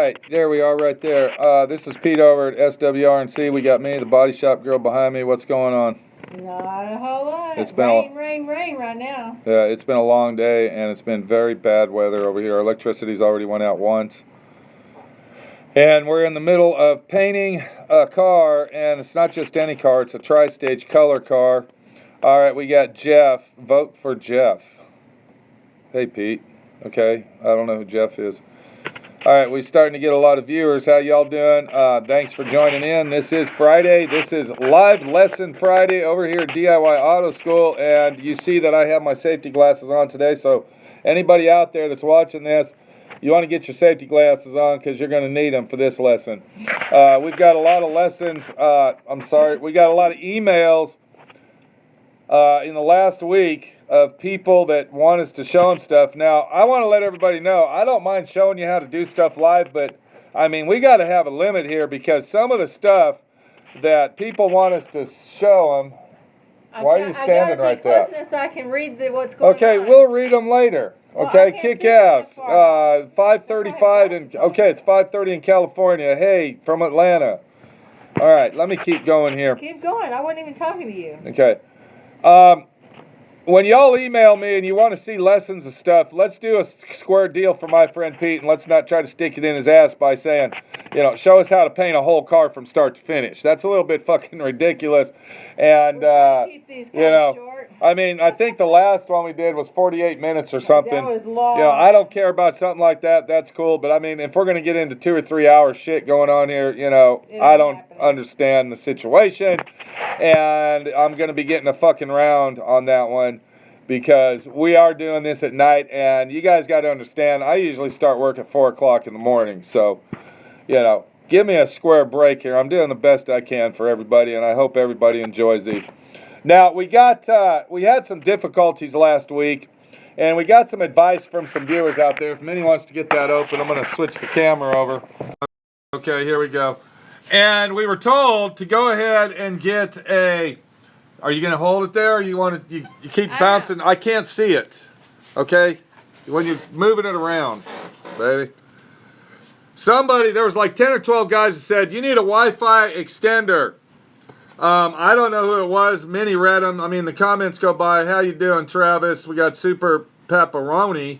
right, there we are right there. This is Pete over at SWRNC. We got me, the body shop girl behind me. What's going on? Not a whole lot. It's been rain right now. Yeah, it's been a long day, and it's been very bad weather over here. Our electricity's already went out once. And we're in the middle of painting a car, and it's not just any car, it's a tri-stage color car. All right, we got Jeff. Vote for Jeff. Hey, Pete. Okay, I don't know who Jeff is. All right, we're starting to get a lot of viewers. How y'all doing? Thanks for joining in. This is Friday. This is Live Lesson Friday over here at D.I.Y Auto School, and you see that I have my safety glasses on today, so anybody out there that's watching this, you want to get your safety glasses on because you're going to need them for this lesson. We've got a lot of lessons. We got a lot of emails in the last week of people that want us to show them stuff. Now, I want to let everybody know, I don't mind showing you how to do stuff live, but, I mean, we got to have a limit here because some of the stuff that people want us to show them, why are you standing right there? I gotta be close enough so I can read what's going on. Okay, we'll read them later. Okay, kick ass. 5:35 in, okay, it's 5:30 in California. Hey, from Atlanta. All right, let me keep going here. Keep going. I wasn't even talking to you. Okay. When y'all email me and you want to see lessons of stuff, let's do a square deal for my friend Pete, and let's not try to stick it in his ass by saying, you know, show us how to paint a whole car from start to finish. That's a little bit fucking ridiculous. And, we're trying to keep these you know, short. I mean, I think the last one we did was 48 minutes or something. That was long. You know, I don't care about something like that. That's cool. But, I mean, if we're going to get into 2 or 3 hour shit going on here, you know, I don't understand the situation. And I'm going to be getting a fucking round on that one because we are doing this at night. And you guys got to understand, I usually start work at 4 o'clock in the morning. So, you know, give me a square break here. I'm doing the best I can for everybody, and I hope everybody enjoys these. Now, we had some difficulties last week, and we got some advice from some viewers out there. If Minnie wants to get that open, I'm going to switch the camera over. Okay, here we go. And we were told to go ahead and get a... Are you going to hold it there, or you want to... You keep bouncing? I can't see it. Okay? When you're moving it around, baby. There was like 10 or 12 guys that said, you need a Wi-Fi extender. I don't know who it was. Minnie read them. I mean, the comments go by. How you doing, Travis? We got Super Pepperoni.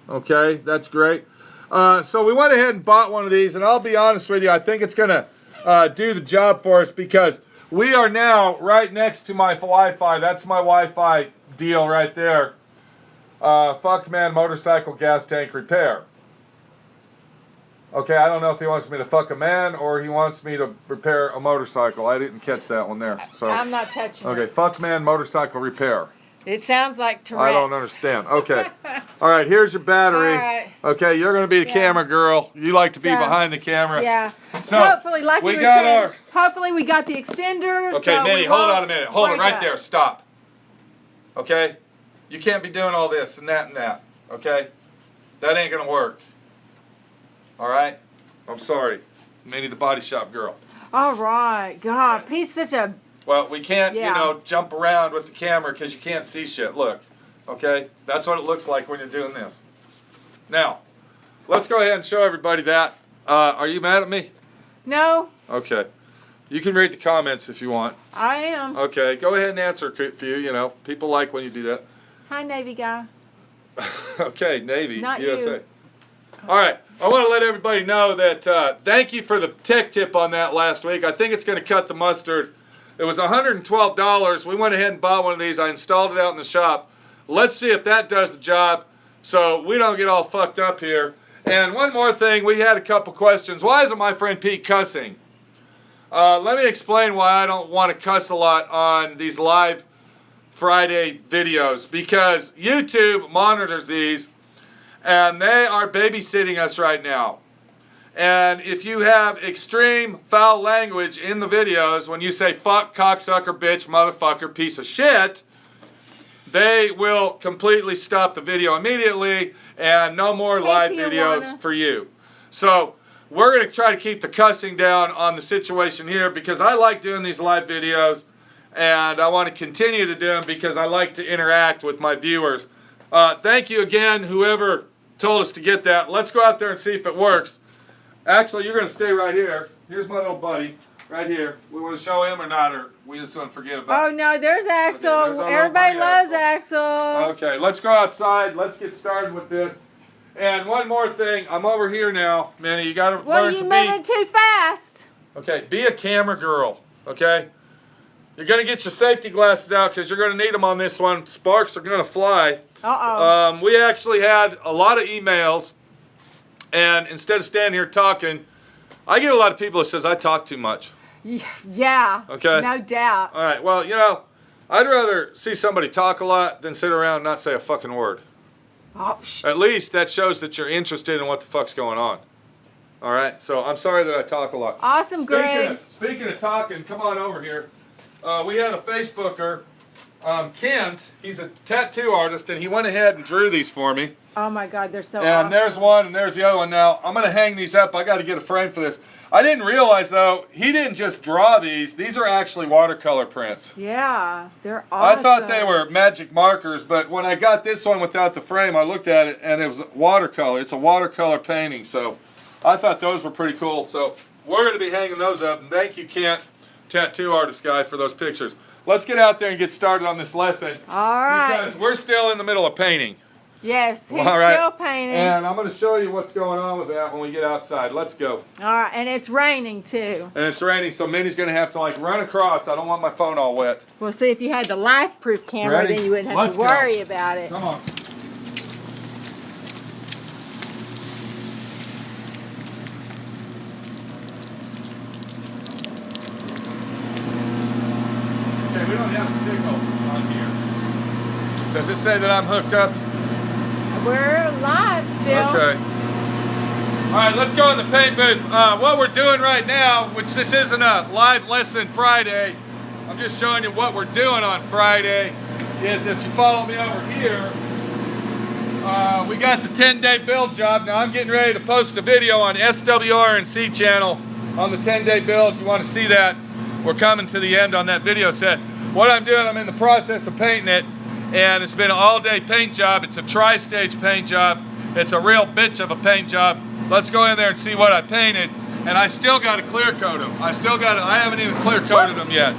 Okay, that's great. So we went ahead and bought one of these, and I'll be honest with you, I think it's going to do the job for us because we are now right next to my Wi-Fi. That's my Wi-Fi deal right there. Fuckman Motorcycle Gas Tank Repair. Okay, I don't know if he wants me to fuck a man or he wants me to repair a motorcycle. I didn't catch that one there. So I'm not touching it. Okay, fuck man motorcycle repair. It sounds like Tourette's. I don't understand. Okay. All right, here's your battery. All right. Okay, you're going to be the camera girl. You like to be behind the camera. Yeah. So hopefully, like we got saying, hopefully we got the extenders. Okay, so Minnie, hold on a minute. Hold it right up. there. Stop. Okay? You can't be doing all this and that and that. Okay? That ain't going to work. All right? I'm sorry. Minnie the body shop girl. All right. God, Pete's such a... Well, we can't, you know, jump around with the camera because you can't see shit. Look. Okay? That's what it looks like when you're doing this. Now, let's go ahead and show everybody that. Are you mad at me? No. Okay. You can read the comments if you want. I am. Okay. Go ahead and answer a few. You know, people like when you do that. Hi, Navy guy. Okay, Navy, Not USA. you. All right. I want to let everybody know that thank you for the tech tip on that last week. I think it's going to cut the mustard. It was $112. We went ahead and bought one of these. I installed it out in the shop. Let's see if that does the job so we don't get all fucked up here. And one more thing, we had a couple questions. Why isn't my friend Pete cussing? Let me explain why I don't want to cuss a lot on these live Friday videos. Because YouTube monitors these, and they are babysitting us right now. And if you have extreme foul language in the videos, when you say fuck, cocksucker, bitch, motherfucker, piece of shit, they will completely stop the video immediately and no more live videos for you. So we're going to try to keep the cussing down on the situation here because I like doing these live videos and I want to continue to do them because I like to interact with my viewers. Thank you again, whoever told us to get that. Let's go out there and see if it works. Actually, you're going to stay right here. Here's my little buddy right here. We want to show him or not, or we just want to forget about it? Oh, no, there's Axel. Okay, there's our Everybody little buddy, loves Axel. Okay, let's go outside. Let's get started with this. And one more thing. I'm over here now. Manny, you got to Well, learn you to moving be... too fast. Okay, be a camera girl, okay? You're going to get your safety glasses out because you're going to need them on this one. Sparks are going to fly. Uh-oh. We actually had a lot of emails, and instead of standing here talking, I get a lot of people that says I talk too much. Yeah. Okay. No doubt. All right, well, you know, I'd rather see somebody talk a lot than sit around and not say a fucking word. Oh, At least that shows that you're interested in what the fuck's going on. All right, so I'm sorry that I talk a lot. Awesome, Greg. Speaking of talking, come on over here. We had a Facebooker, Kent. He's a tattoo artist, and he went ahead and drew these for me. Oh my God, they're so awesome. And there's one, and there's the other one. Now, I'm going to hang these up. I got to get a frame for this. I didn't realize, though, he didn't just draw these. These are actually watercolor prints. Yeah, they're awesome. I thought they were magic markers, but when I got this one without the frame, I looked at it, and it was watercolor. It's a watercolor painting, so I thought those were pretty cool. So we're going to be hanging those up. And thank you, Kent, tattoo artist guy, for those pictures. Let's get out there and get started on this lesson. All right. Because we're still in the middle of painting. Yes, he's All right. still painting. And I'm going to show you what's going on with that when we get outside. Let's go. All right, and it's raining too. And it's raining, so Minnie's going to have to like run across. I don't want my phone all wet. Well, see, if you had the life-proof camera, Ready? then you wouldn't have Let's to worry about it. Come on. Okay, we don't have a signal on here. Does it say that I'm hooked up? We're live still. Okay. All right, let's go in the paint booth. What we're doing right now, which this isn't a live lesson Friday, I'm just showing you what we're doing on Friday, is if you follow me over here, we got the 10-day build job. Now I'm getting ready to post a video on SWRNC channel on the 10-day build. If you want to see that, we're coming to the end on that video set. What I'm doing, I'm in the process of painting it, and it's been an all-day paint job. It's a tri-stage paint job. It's a real bitch of a paint job. Let's go in there and see what I painted. And I still got to clear coat them. I haven't even clear coated them yet.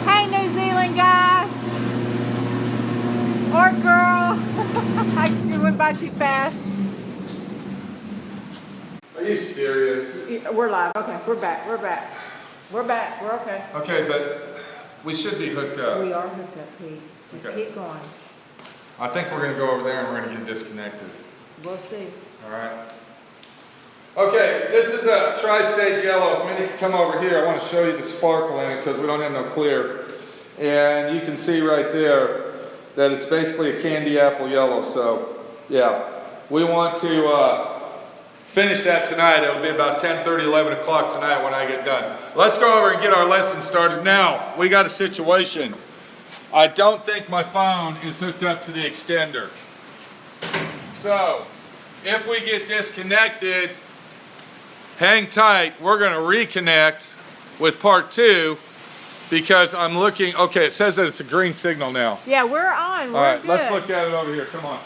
Hey, New Zealand guy. Or girl. You went by too fast. Are you serious? We're live. Okay, we're back. We're back. We're back. We're okay. Okay, but we should be hooked up. We are hooked up, Pete. Just Okay. keep going. I think we're going to go over there and we're going to get disconnected. We'll see. All right. Okay, this is a tri-stage yellow. If Minnie can come over here, I want to show you the sparkle in it because we don't have no clear. And you can see right there that it's basically a candy apple yellow. So, yeah, we want to finish that tonight. It'll be about 10:30, 11 o'clock tonight when I get done. Let's go over and get our lesson started. Now, we got a situation. I don't think my phone is hooked up to the extender. So, if we get disconnected, hang tight. We're going to reconnect with part 2 because I'm looking. Okay, it says that it's a green signal now. Yeah, we're on. We're All right, good. let's look at it over here. Come on.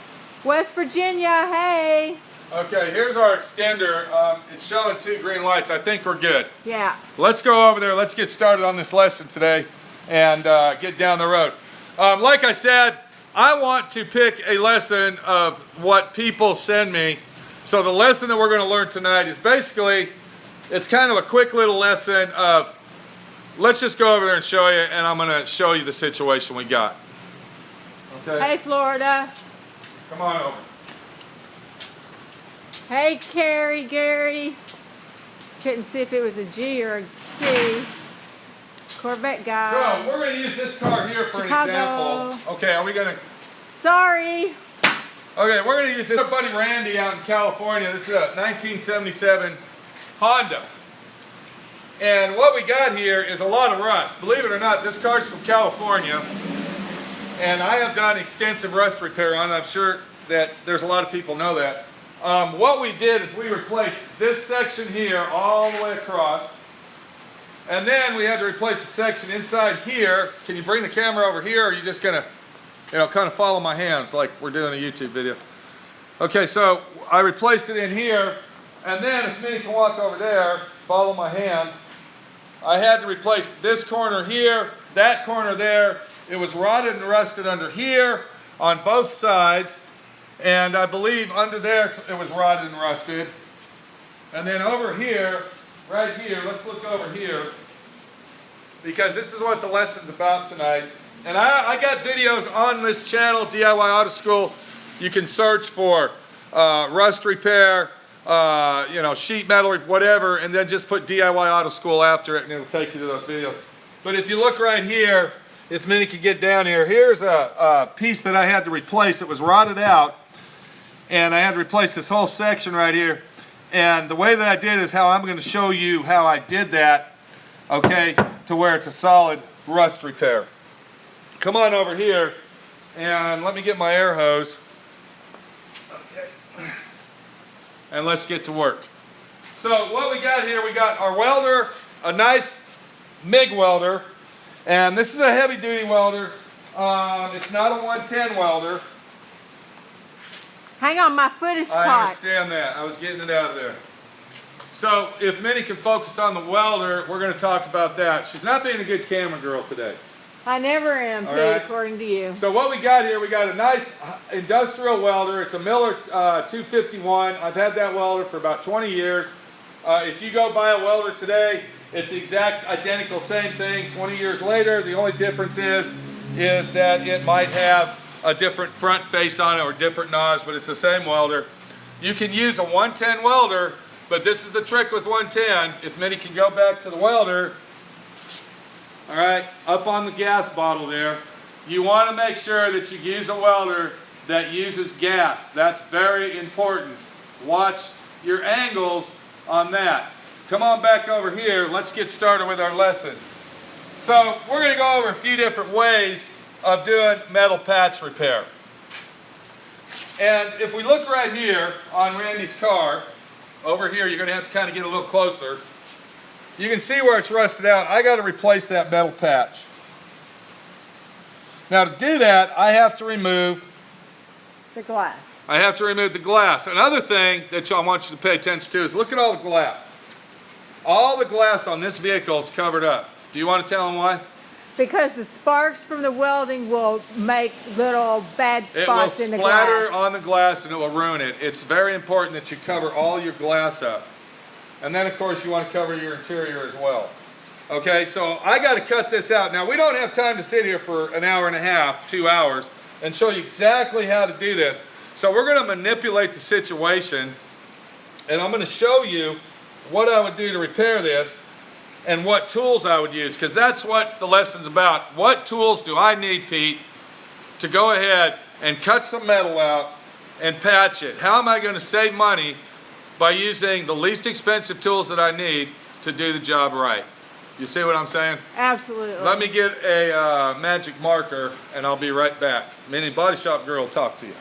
West Virginia, hey. Okay, here's our extender. It's showing 2 green lights. I think we're good. Yeah. Let's go over there. Let's get started on this lesson today and get down the road. Like I said, I want to pick a lesson of what people send me. So the lesson that we're going to learn tonight is basically, it's kind of a quick little lesson of, let's just go over there and show you, and I'm going to show you the situation we got. Okay? Hey, Florida. Come on over. Hey, Gary. Couldn't see if it was a G or a C. Corvette guy. So, we're going to use this car here for Chicago. an example. Okay, are we going to... Sorry. Okay, we're going to use this. Our buddy Randy out in California. This is a 1977 Honda. And what we got here is a lot of rust. Believe it or not, this car's from California. And I have done extensive rust repair on it. I'm sure that there's a lot of people know that. What we did is we replaced this section here all the way across. And then we had to replace a section inside here. Can you bring the camera over here, or are you just going to, kind of follow my hands like we're doing a YouTube video? Okay, so I replaced it in here, And then if Minnie can walk over there, follow my hands, I had to replace this corner here, that corner there. It was rotted and rusted under here on both sides. And I believe under there it was rotted and rusted. And then over here, right here, let's look over here, because this is what the lesson's about tonight. And I got videos on this channel, DIY Auto School. You can search for rust repair, you know, sheet metal, whatever, and then just put DIY Auto School after it, and it'll take you to those videos. But if you look right here, if Minnie could get down here, here's a piece that I had to replace. It was rotted out, and I had to replace this whole section right here. And the way that I did is how I'm going to show you how I did that, okay, to where it's a solid rust repair. Come on over here, and let me get my air hose. Okay. And let's get to work. So what we got here, we got our welder, a nice MIG welder, and this is a heavy duty welder. It's not a 110 welder. Hang on, my foot is caught. I understand that. I was getting it out of there. So if Minnie can focus on the welder, we're going to talk about that. She's not being a good camera girl today. I never am, Pete, right. according to you. So what we got here, we got a nice industrial welder. It's a Miller 251. I've had that welder for about 20 years. If you go buy a welder today, it's the exact identical same thing 20 years later. The only difference is that it might have a different front face on it or different nose, but it's the same welder. You can use a 110 welder, but this is the trick with 110. If Minnie can go back to the welder, all right, up on the gas bottle there, you want to make sure that you use a welder that uses gas. That's very important. Watch your angles on that. Come on back over here. Let's get started with our lesson. So we're going to go over a few different ways of doing metal patch repair. And if we look right here on Randy's car, over here, you're going to have to kind of get a little closer. You can see where it's rusted out. I got to replace that metal patch. Now to do that, I have to remove the glass. I have to remove the glass. Another thing that I want you to pay attention to is look at all the glass. All the glass on this vehicle is covered up. Do you want to tell them why? Because the sparks from the welding will make little bad spots in the glass. It will splatter on the glass and it will ruin it. It's very important that you cover all your glass up. And then of course you want to cover your interior as well. Okay, so I got to cut this out. Now we don't have time to sit here for an hour and a half, 2 hours, and show you exactly how to do this. So we're going to manipulate the situation, and I'm going to show you what I would do to repair this and what tools I would use, because that's what the lesson's about. What tools do I need, Pete, to go ahead and cut some metal out and patch it? How am I going to save money by using the least expensive tools that I need to do the job right? You see what I'm saying? Absolutely. Let me get a magic marker and I'll be right back. Minnie Body Shop Girl will talk to you.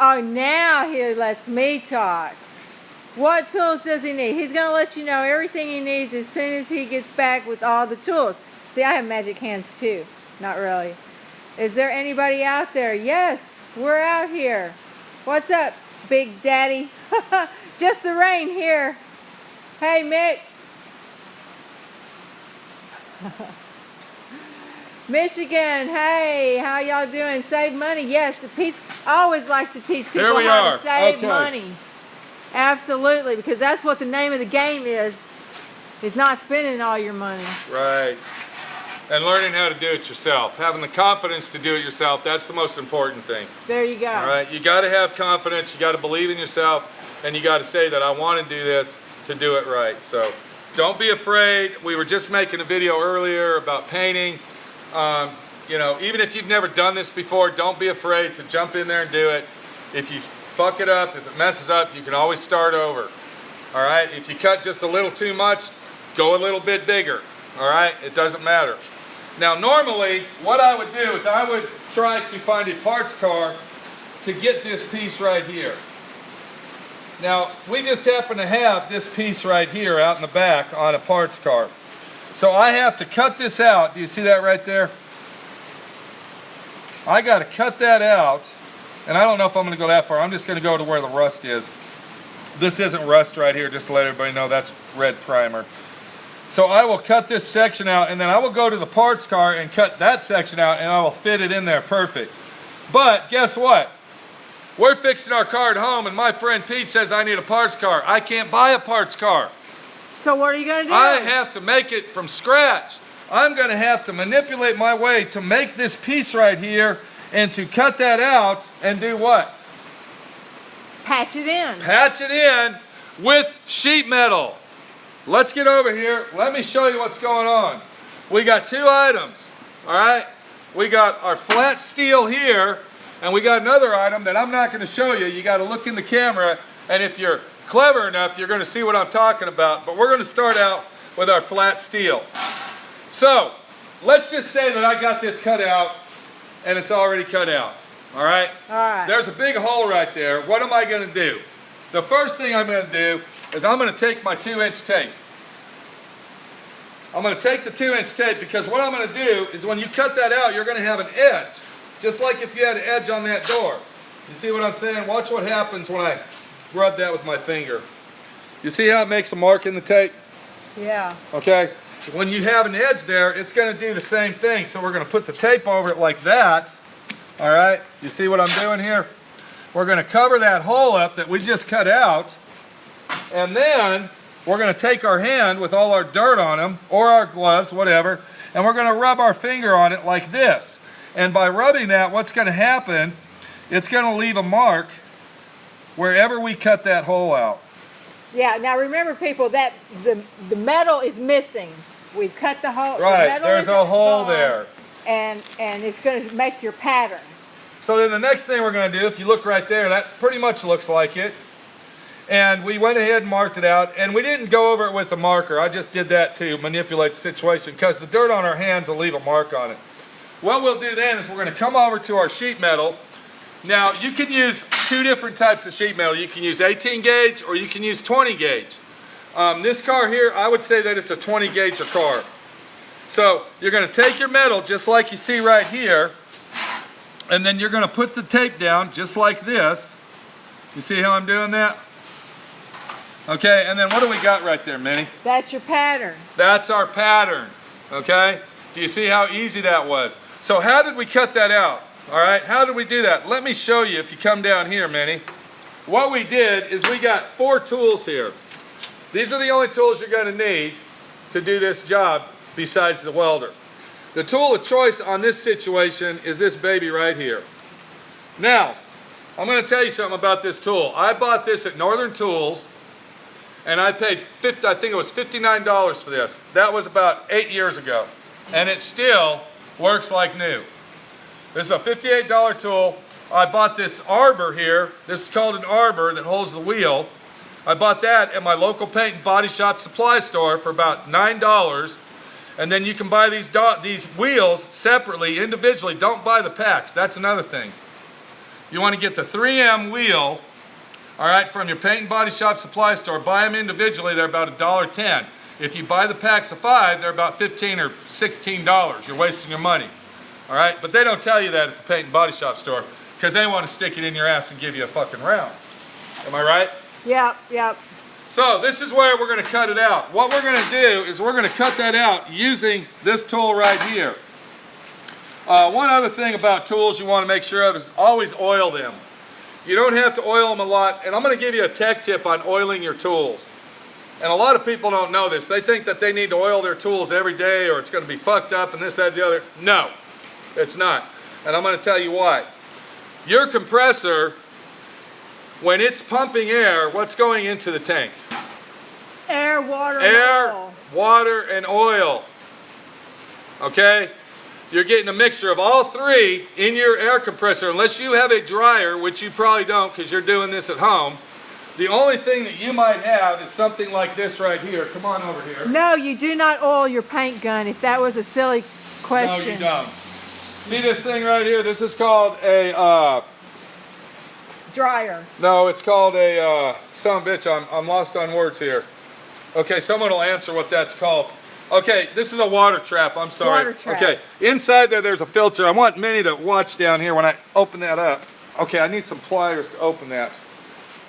Oh, now he lets me talk. What tools does he need? He's going to let you know everything he needs as soon as he gets back with all the tools. See, I have magic hands too. Not really. Is there anybody out there? Yes, we're out here. What's up, Big Daddy? Just the rain here. Hey, Mick. Michigan, hey, how y'all doing? Save money. Yes, Pete always likes to teach people how to save money. Absolutely, because that's what the name of the game is not spending all your money. Right. And learning how to do it yourself. Having the confidence to do it yourself, that's the most important thing. There you go. All right, you got to have confidence, you got to believe in yourself, and you got to say that I want to do this to do it right. So don't be afraid. We were just making a video earlier about painting. You know, even if you've never done this before, don't be afraid to jump in there and do it. If you fuck it up, if it messes up, you can always start over. All right, if you cut just a little too much, go a little bit bigger. All right, it doesn't matter. Now normally what I would do is I would try to find a parts car to get this piece right here. Now we just happen to have this piece right here out in the back on a parts car. So I have to cut this out. Do you see that right there? I got to cut that out, and I don't know if I'm going to go that far. I'm just going to go to where the rust is. This isn't rust right here, just to let everybody know that's red primer. So I will cut this section out, and then I will go to the parts car and cut that section out, and I will fit it in there perfect. But guess what? We're fixing our car at home, and my friend Pete says I need a parts car. I can't buy a parts car. So what are you going to do? I have to make it from scratch. I'm going to have to manipulate my way to make this piece right here and to cut that out and do what? Patch it in. Patch it in with sheet metal. Let's get over here. Let me show you what's going on. We got two items, all right? We got our flat steel here, and we got another item that I'm not going to show you. You got to look in the camera, and if you're clever enough, you're going to see what I'm talking about. But we're going to start out with our flat steel. So, let's just say that I got this cut out, and it's already cut out, all right? All right. There's a big hole right there. What am I going to do? The first thing I'm going to do is I'm going to take my 2-inch tape. I'm going to take the 2-inch tape because what I'm going to do is when you cut that out, you're going to have an edge. Just like if you had an edge on that door. You see what I'm saying? Watch what happens when I rub that with my finger. You see how it makes a mark in the tape? Yeah. Okay? When you have an edge there, it's going to do the same thing. So we're going to put the tape over it like that. All right? You see what I'm doing here? We're going to cover that hole up that we just cut out. And then we're going to take our hand with all our dirt on them, or our gloves, whatever, and we're going to rub our finger on it like this. And by rubbing that, what's going to happen, it's going to leave a mark wherever we cut that hole out. Yeah, now remember people that the metal is missing. We've cut the hole. Right, there's a hole there. And it's going to make your pattern. So then the next thing we're going to do, if you look right there, that pretty much looks like it. And we went ahead and marked it out, and we didn't go over it with a marker. I just did that to manipulate the situation because the dirt on our hands will leave a mark on it. What we'll do then is we're going to come over to our sheet metal. Now, you can use two different types of sheet metal. You can use 18 gauge or you can use 20 gauge. This car here, I would say that it's a 20 gauge car. So you're going to take your metal just like you see right here, and then you're going to put the tape down just like this. You see how I'm doing that? Okay, and then what do we got right there, Minnie? That's your pattern. That's our pattern, okay? Do you see how easy that was? So how did we cut that out? All right, how did we do that? Let me show you if you come down here, Minnie. What we did is we got 4 tools here. These are the only tools you're going to need to do this job besides the welder. The tool of choice on this situation is this baby right here. Now, I'm going to tell you something about this tool. I bought this at Northern Tools, and I paid I think it was $59 for this. That was about 8 years ago, and it still works like new. This is a $58 tool. I bought this arbor here. This is called an arbor that holds the wheel. I bought that at my local paint and body shop supply store for about $9. And then you can buy these wheels separately, individually. Don't buy the packs. That's another thing. You want to get the 3M wheel, all right, from your paint and body shop supply store. Buy them individually. They're about $1.10. If you buy the packs of 5, they're about $15 or $16. You're wasting your money. All right, but they don't tell you that at the paint and body shop store because they want to stick it in your ass and give you a fucking round. Am I right? Yep, yep. So this is where we're going to cut it out. What we're going to do is we're going to cut that out using this tool right here. One other thing about tools you want to make sure of is always oil them. You don't have to oil them a lot, and I'm going to give you a tech tip on oiling your tools. And a lot of people don't know this. They think that they need to oil their tools every day or it's going to be fucked up and this, that, and the other. No, it's not. And I'm going to tell you why. Your compressor, when it's pumping air, what's going into the tank? Air, water, air, and oil. Water, and oil. Okay? You're getting a mixture of all 3 in your air compressor, unless you have a dryer, which you probably don't because you're doing this at home. The only thing that you might have is something like this right here. Come on over here. No, you do not oil your paint gun if that was a silly question. No, you don't. See this thing right here? This is called a... dryer. No, it's called a... son of a bitch, I'm lost on words here. Okay, someone will answer what that's called. Okay, this is a water trap. I'm sorry. Water trap. Okay, inside there's a filter. I want Minnie to watch down here when I open that up. Okay, I need some pliers to open that.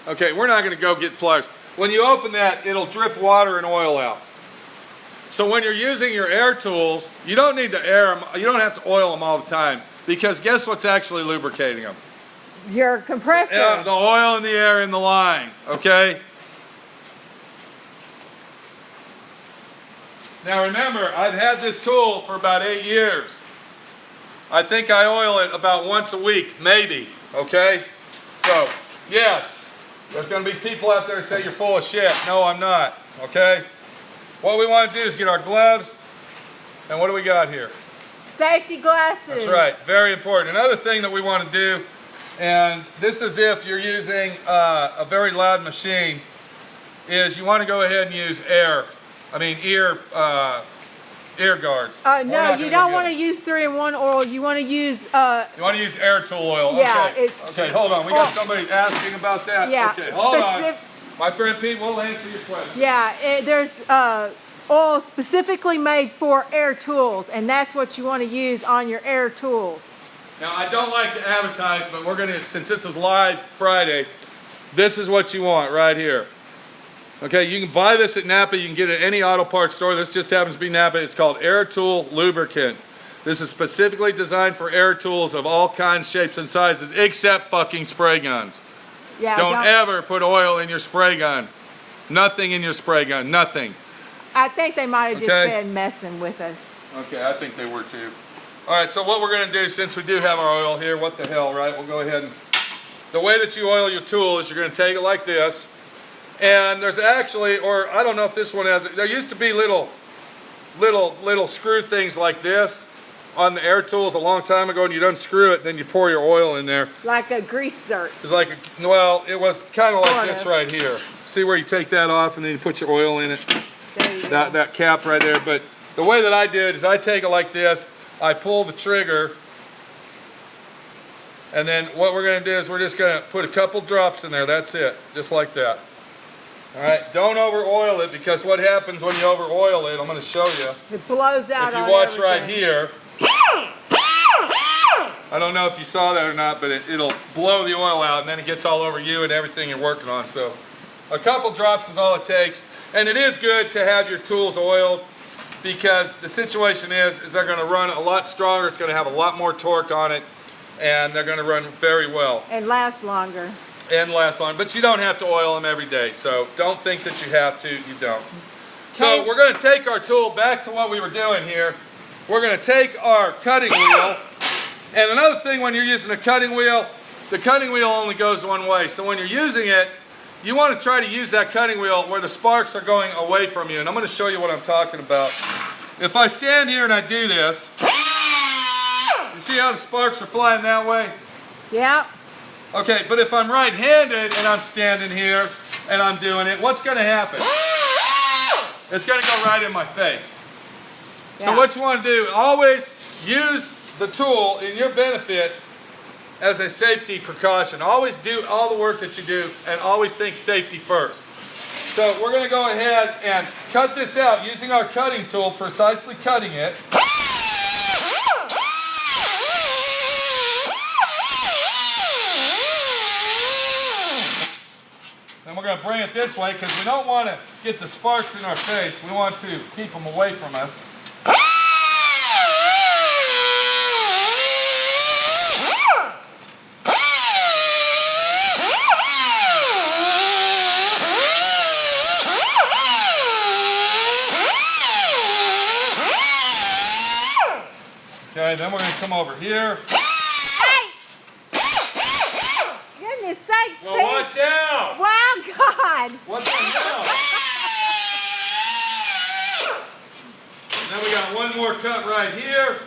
Okay, we're not gonna go get pliers. When you open that, it'll drip water and oil out. So when you're using your air tools, you don't need to air them, you don't have to oil them all the time, because guess what's actually lubricating them? Your compressor. Yeah, the oil and the air in the line, okay? Now remember, I've had this tool for about 8 years. I think I oil it about once a week, maybe, okay? So, yes, there's gonna be people out there who say you're full of shit. No, I'm not, okay? What we want to do is get our gloves, and what do we got here? Safety glasses. That's right, very important. Another thing that we want to do, and this is if you're using a very loud machine, is you want to go ahead and use ear guards. No, you don't want to use 3-in-1 oil. You want to use. You want to use air tool oil. Yeah, okay. Okay, hold on. We got somebody asking about that. Yeah. Okay, hold on. My friend Pete will answer your question. Yeah, there's oil specifically made for air tools, and that's what you want to use on your air tools. Now, I don't like to advertise, but we're gonna, since this is live Friday, this is what you want right here. Okay, you can buy this at Napa. You can get it at any auto parts store. This just happens to be Napa. It's called Air Tool Lubricant. This is specifically designed for air tools of all kinds, shapes, and sizes, except fucking spray guns. Yeah. Don't ever put oil in your spray gun. Nothing in your spray gun. Nothing. I think they might have just been messing with us. Okay, I think they were too. All right, so what we're going to do, since we do have our oil here, what the hell, right? We'll go ahead and... The way that you oil your tool is you're going to take it like this. And there's actually, or I don't know if this one has it, there used to be little screw things like this on the air tools a long time ago, and you'd unscrew it, then you pour your oil in there. Like a grease zerk. It's like, well, it was kind of like this right here. See where you take that off and then you put your oil in it? There you go. That cap right there. But the way that I do it is I take it like this, I pull the trigger, and then what we're going to do is we're just going to put a couple drops in there. That's it, just like that. All right, don't over oil it, because what happens when you over oil it, I'm going to show you. It blows out. If you watch right here, I don't know if you saw that or not, but it'll blow the oil out, and then it gets all over you and everything you're working on. So a couple drops is all it takes. And it is good to have your tools oiled, because the situation is they're going to run a lot stronger. It's going to have a lot more torque on it, and they're going to run very well. And last longer. And last longer. But you don't have to oil them every day, so don't think that you have to. You don't. So we're going to take our tool back to what we were doing here. We're going to take our cutting wheel. And another thing, when you're using a cutting wheel, the cutting wheel only goes one way. So when you're using it, you want to try to use that cutting wheel where the sparks are going away from you. And I'm going to show you what I'm talking about. If I stand here and I do this, you see how the sparks are flying that way? Yeah. Okay, but if I'm right-handed and I'm standing here and I'm doing it, what's going to happen? It's going to go right in my face. Yeah. So what you want to do, always use the tool in your benefit as a safety precaution. Always do all the work that you do, and always think safety first. So we're going to go ahead and cut this out using our cutting tool, precisely cutting it. Then we're going to bring it this way, because we don't want to get the sparks in our face. We want to keep them away from us. Okay, then we're going to come over here. Hey! Goodness sakes, Well, Pete. watch out! Wow, God! What the hell? And then we got one more cut right here.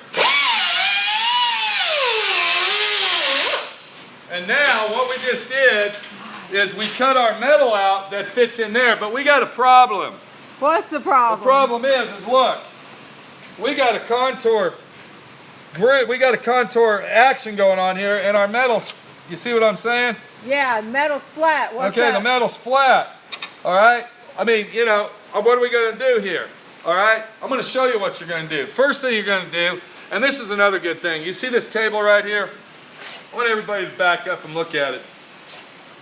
And now what we just did is we cut our metal out that fits in there, but we got a problem. What's the problem? The problem is look, we got a contour action going on here, and our metal's, you see what I'm saying? Yeah, metal's flat. What's okay, up? the metal's flat. All right? I mean, you know, what are we going to do here? All right? I'm going to show you what you're going to do. First thing you're going to do, and this is another good thing. You see this table right here? I want everybody to back up and look at it.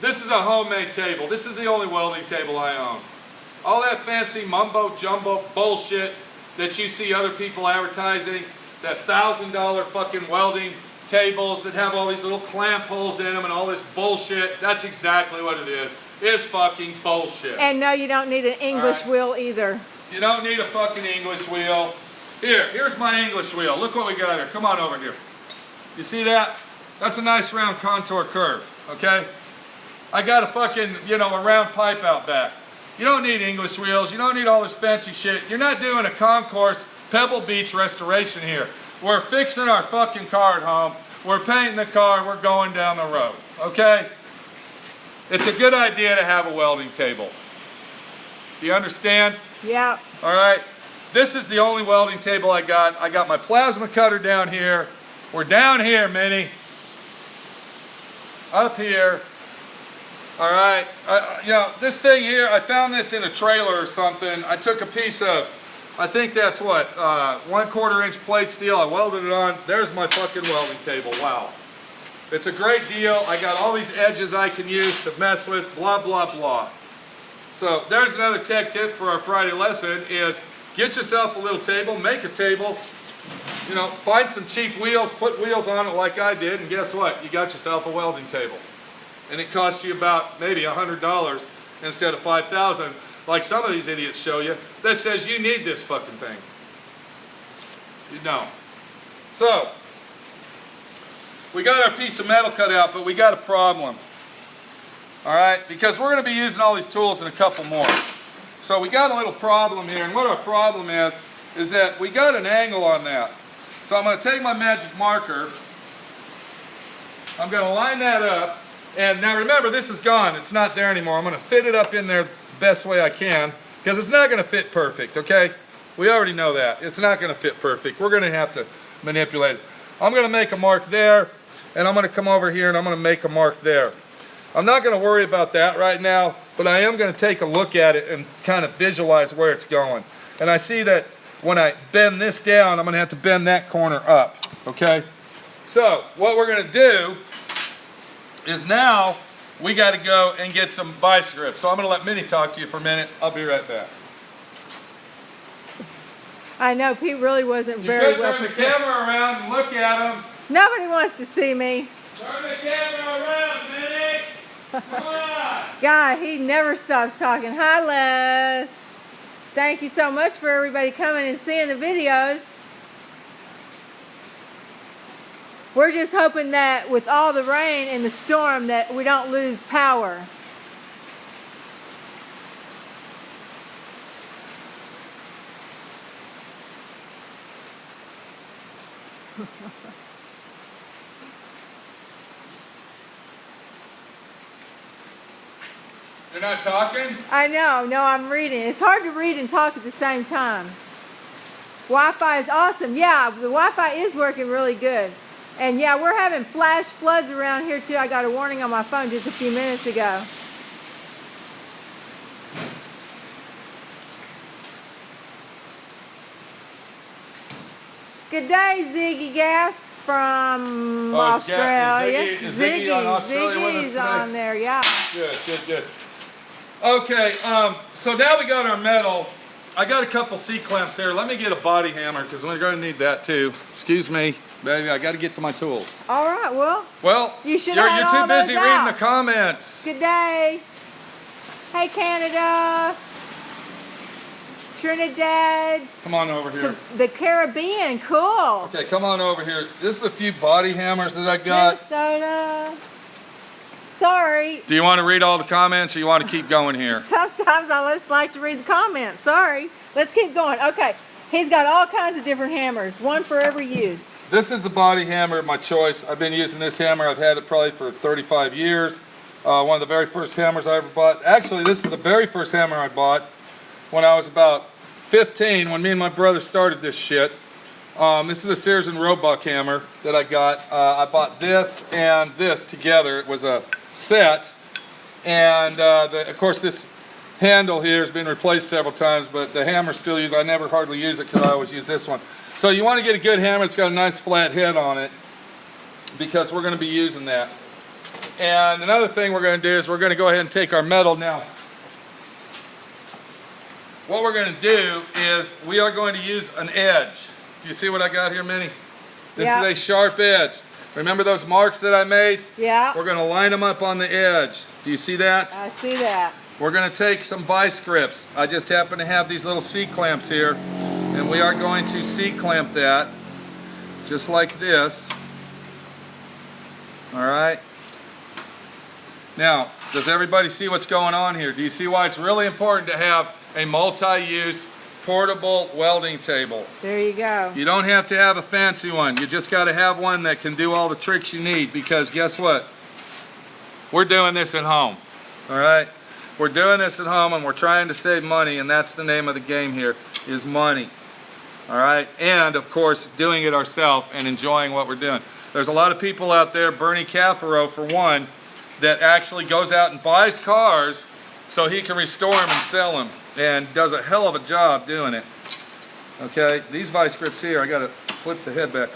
This is a homemade table. This is the only welding table I own. All that fancy mumbo jumbo bullshit that you see other people advertising, that $1,000 fucking welding tables that have all these little clamp holes in them and all this bullshit, that's exactly what it is. It's fucking bullshit. And no, you don't need an English wheel either. You don't need a fucking English wheel. Here's my English wheel. Look what we got here. Come on over here. You see that? That's a nice round contour curve, okay? I got a fucking, a round pipe out back. You don't need English wheels. You don't need all this fancy shit. You're not doing a concourse Pebble Beach restoration here. We're fixing our fucking car at home. We're painting the car. We're going down the road, okay? It's a good idea to have a welding table. Do you understand? Yeah. All right. This is the only welding table I got. I got my plasma cutter down here. We're down here, Minnie. Up here. All right. This thing here, I found this in a trailer or something. I took a piece of, I think that's what, 1/4 inch plate steel. I welded it on. There's my fucking welding table. Wow. It's a great deal. I got all these edges I can use to mess with, blah, blah, blah. So there's another tech tip for our Friday lesson is get yourself a little table, make a table, find some cheap wheels, put wheels on it like I did, and guess what? You got yourself a welding table. And it costs you about maybe $100 instead of $5,000, like some of these idiots show you, that says you need this fucking thing. You don't. So, we got our piece of metal cut out, but we got a problem. All right, because we're going to be using all these tools and a couple more. So we got a little problem here, and what our problem is that we got an angle on that. So I'm going to take my magic marker, I'm going to line that up, and now remember this is gone, it's not there anymore. I'm going to fit it up in there the best way I can, because it's not going to fit perfect, okay? We already know that. It's not going to fit perfect. We're going to have to manipulate it. I'm going to make a mark there, and I'm going to come over here and I'm going to make a mark there. I'm not going to worry about that right now, but I am going to take a look at it and kind of visualize where it's going. And I see that when I bend this down, I'm going to have to bend that corner up, okay? So what we're going to do is now we got to go and get some vice grips. So I'm going to let Minnie talk to you for a minute. I'll be right back. I know, Pete really wasn't very well prepared. Turn the camera around and look at him. Nobody wants to see me. Turn the camera around, Minnie. Come on. God, he never stops talking. Hi, Les. Thank you so much for everybody coming and seeing the videos. We're just hoping that with all the rain and the storm that we don't lose power. You're not talking? I know. No, I'm reading. It's hard to read and talk at the same time. Wi-Fi is awesome. Yeah, the Wi-Fi is working really good. And yeah, we're having flash floods around here too. I got a warning on my phone just a few minutes ago. Good day, Ziggy Gas from Australia. Is Ziggy on Australia with us Ziggy's today? on there, yeah. Good. Okay, so now we got our metal. I got a couple C-clamps here. Let me get a body hammer because we're going to need that too. Excuse me, baby. I got to get to my tools. All right, well, you should you're have too all those busy reading out. the comments. Good day. Hey, Canada. Trinidad. Come on over here. To the Caribbean, cool. Okay, come on over here. This is a few body hammers that I got. Minnesota. Sorry. Do you want to read all the comments or you want to keep going here? Sometimes I just like to read the comments. Sorry. Let's keep going. Okay. He's got all kinds of different hammers, one for every use. This is the body hammer of my choice. I've been using this hammer. I've had it probably for 35 years. One of the very first hammers I ever bought. Actually, this is the very first hammer I bought when I was about 15, when me and my brother started this shit. This is a Sears and Roebuck hammer that I got. I bought this and this together. It was a set, and of course this handle here has been replaced several times, but the hammer's still used. I never hardly use it because I always use this one. So you want to get a good hammer that's got a nice flat head on it because we're going to be using that. And another thing we're going to do is we're going to go ahead and take our metal now. What we're going to do is we are going to use an edge. Do you see what I got here, Minnie? This is a sharp edge. Remember those marks that I made? Yeah. We're going to line them up on the edge. Do you see that? I see that. We're going to take some vice grips. I just happen to have these little C-clamps here, and we are going to C-clamp that just like this. All right. Now, does everybody see what's going on here? Do you see why it's really important to have a multi-use portable welding table? There you go. You don't have to have a fancy one. You just got to have one that can do all the tricks you need, because guess what? We're doing this at home. All right? We're doing this at home, and we're trying to save money, and that's the name of the game here, is money. All right? And, of course, doing it ourselves and enjoying what we're doing. There's a lot of people out there, Bernie Caffaro for one, that actually goes out and buys cars so he can restore them and sell them, and does a hell of a job doing it. Okay, these vice grips here, I gotta flip the head back.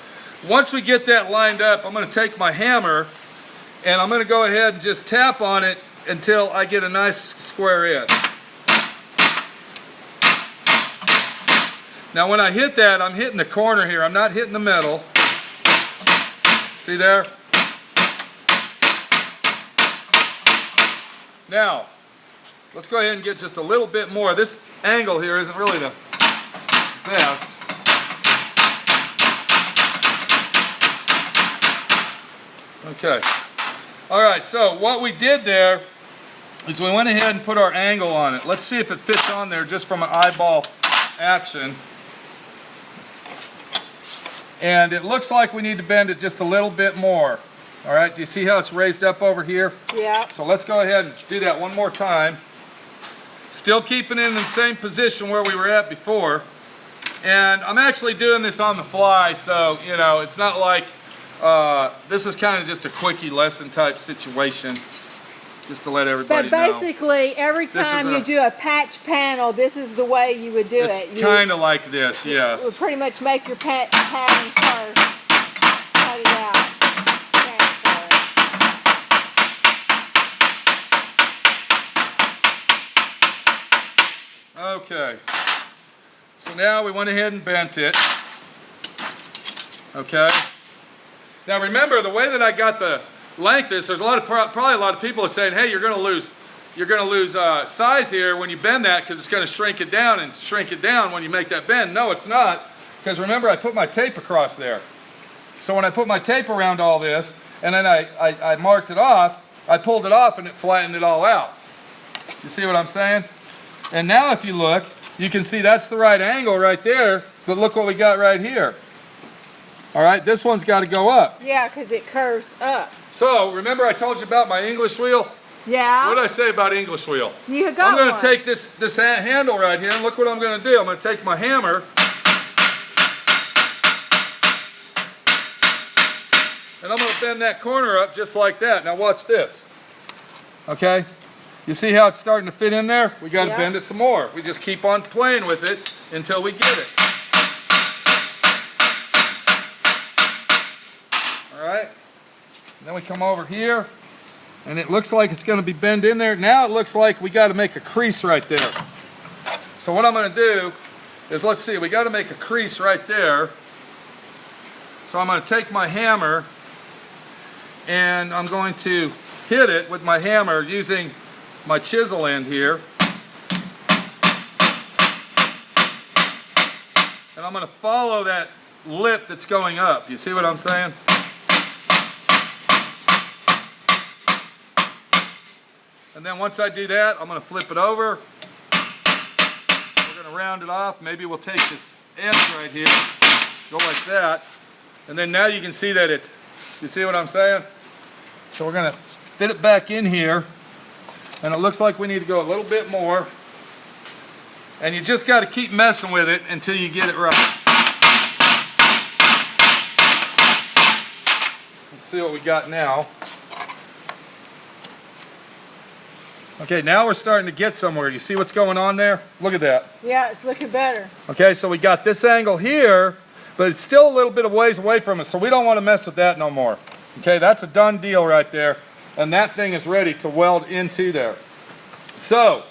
Once we get that lined up, I'm gonna take my hammer and I'm gonna go ahead and just tap on it until I get a nice square edge. Now when I hit that, I'm hitting the corner here, I'm not hitting the metal. See there? Now, let's go ahead and get just a little bit more. This angle here isn't really the best. Okay. All right, so what we did there is we went ahead and put our angle on it. Let's see if it fits on there just from an eyeball action. And it looks like we need to bend it just a little bit more. All right, do you see how it's raised up over here? Yeah. So let's go ahead and do that one more time. Still keeping it in the same position where we were at before. And I'm actually doing this on the fly, so, you know, it's not like, this is kind of just a quickie lesson type situation, just to let everybody know. But basically, every time you do a patch panel, this is the way you would do it. It's kind of like this, yes. You would pretty much make your pattern first, cut it out. Okay, so now we went ahead and bent it. Okay. Now remember, the way that I got the length is, there's probably a lot of people are saying, hey, you're going to lose size here when you bend that, because it's going to shrink it down and shrink it down when you make that bend. No, it's not, because remember I put my tape across there. So when I put my tape around all this and then I marked it off, I pulled it off and it flattened it all out. You see what I'm saying? And now if you look, you can see that's the right angle right there, but look what we got right here. All right, this one's got to go up. Yeah, because it curves up. So, remember I told you about my English wheel? Yeah. What did I say about English wheel? You got I'm going to take this handle right here, and look what I'm going to do. I'm going to take my hammer, and I'm going to bend that corner up just like that. Now watch this. Okay? You see how it's starting to fit in there? We got to bend it some more. We just keep on playing with it until we get it. All right? And then we come over here, and it looks like it's going to be bent in there. Now it looks like we got to make a crease right there. So what I'm going to do is, let's see, we got to make a crease right there. So I'm going to take my hammer, and I'm going to hit it with my hammer using my chisel end here, and I'm going to follow that lip that's going up. You see what I'm saying? And then once I do that, I'm going to flip it over. We're going to round it off. Maybe we'll take this edge right here, go like that, and then now you can see that you see what I'm saying? So we're going to fit it back in here. And it looks like we need to go a little bit more. And you just got to keep messing with it until you get it right. Let's see what we got now. Okay, now we're starting to get somewhere. You see what's going on there? Look at that. Yeah, it's looking better. Okay, so we got this angle here, but it's still a little bit of ways away from us, so we don't want to mess with that no more. Okay, that's a done deal right there. and that thing is ready to weld into there. So,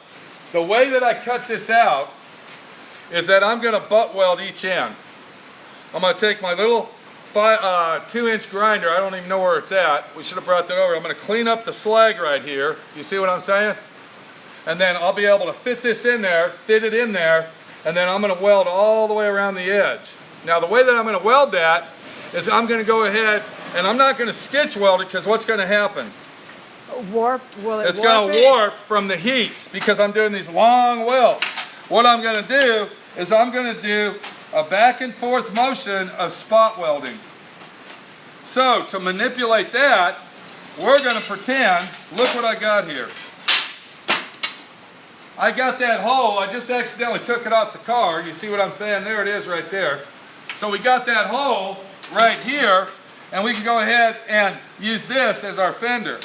the way that I cut this out is that I'm going to butt weld each end. I'm going to take my little 2-inch grinder. I don't even know where it's at. We should have brought that over. I'm going to clean up the slag right here. You see what I'm saying? And then I'll be able to fit this in there, fit it in there, and then I'm going to weld all the way around the edge. Now the way that I'm going to weld that is I'm going to go ahead and I'm not going to stitch weld it, because what's going to happen? Warp? Will it It's going to warp from the heat because I'm doing these long welds. What I'm going to do is I'm going to do a back and forth motion of spot welding. So to manipulate that, we're going to pretend, look what I got here. I got that hole, I just accidentally took it off the car. You see what I'm saying? There it is right there. So we got that hole right here, and we can go ahead and use this as our fender.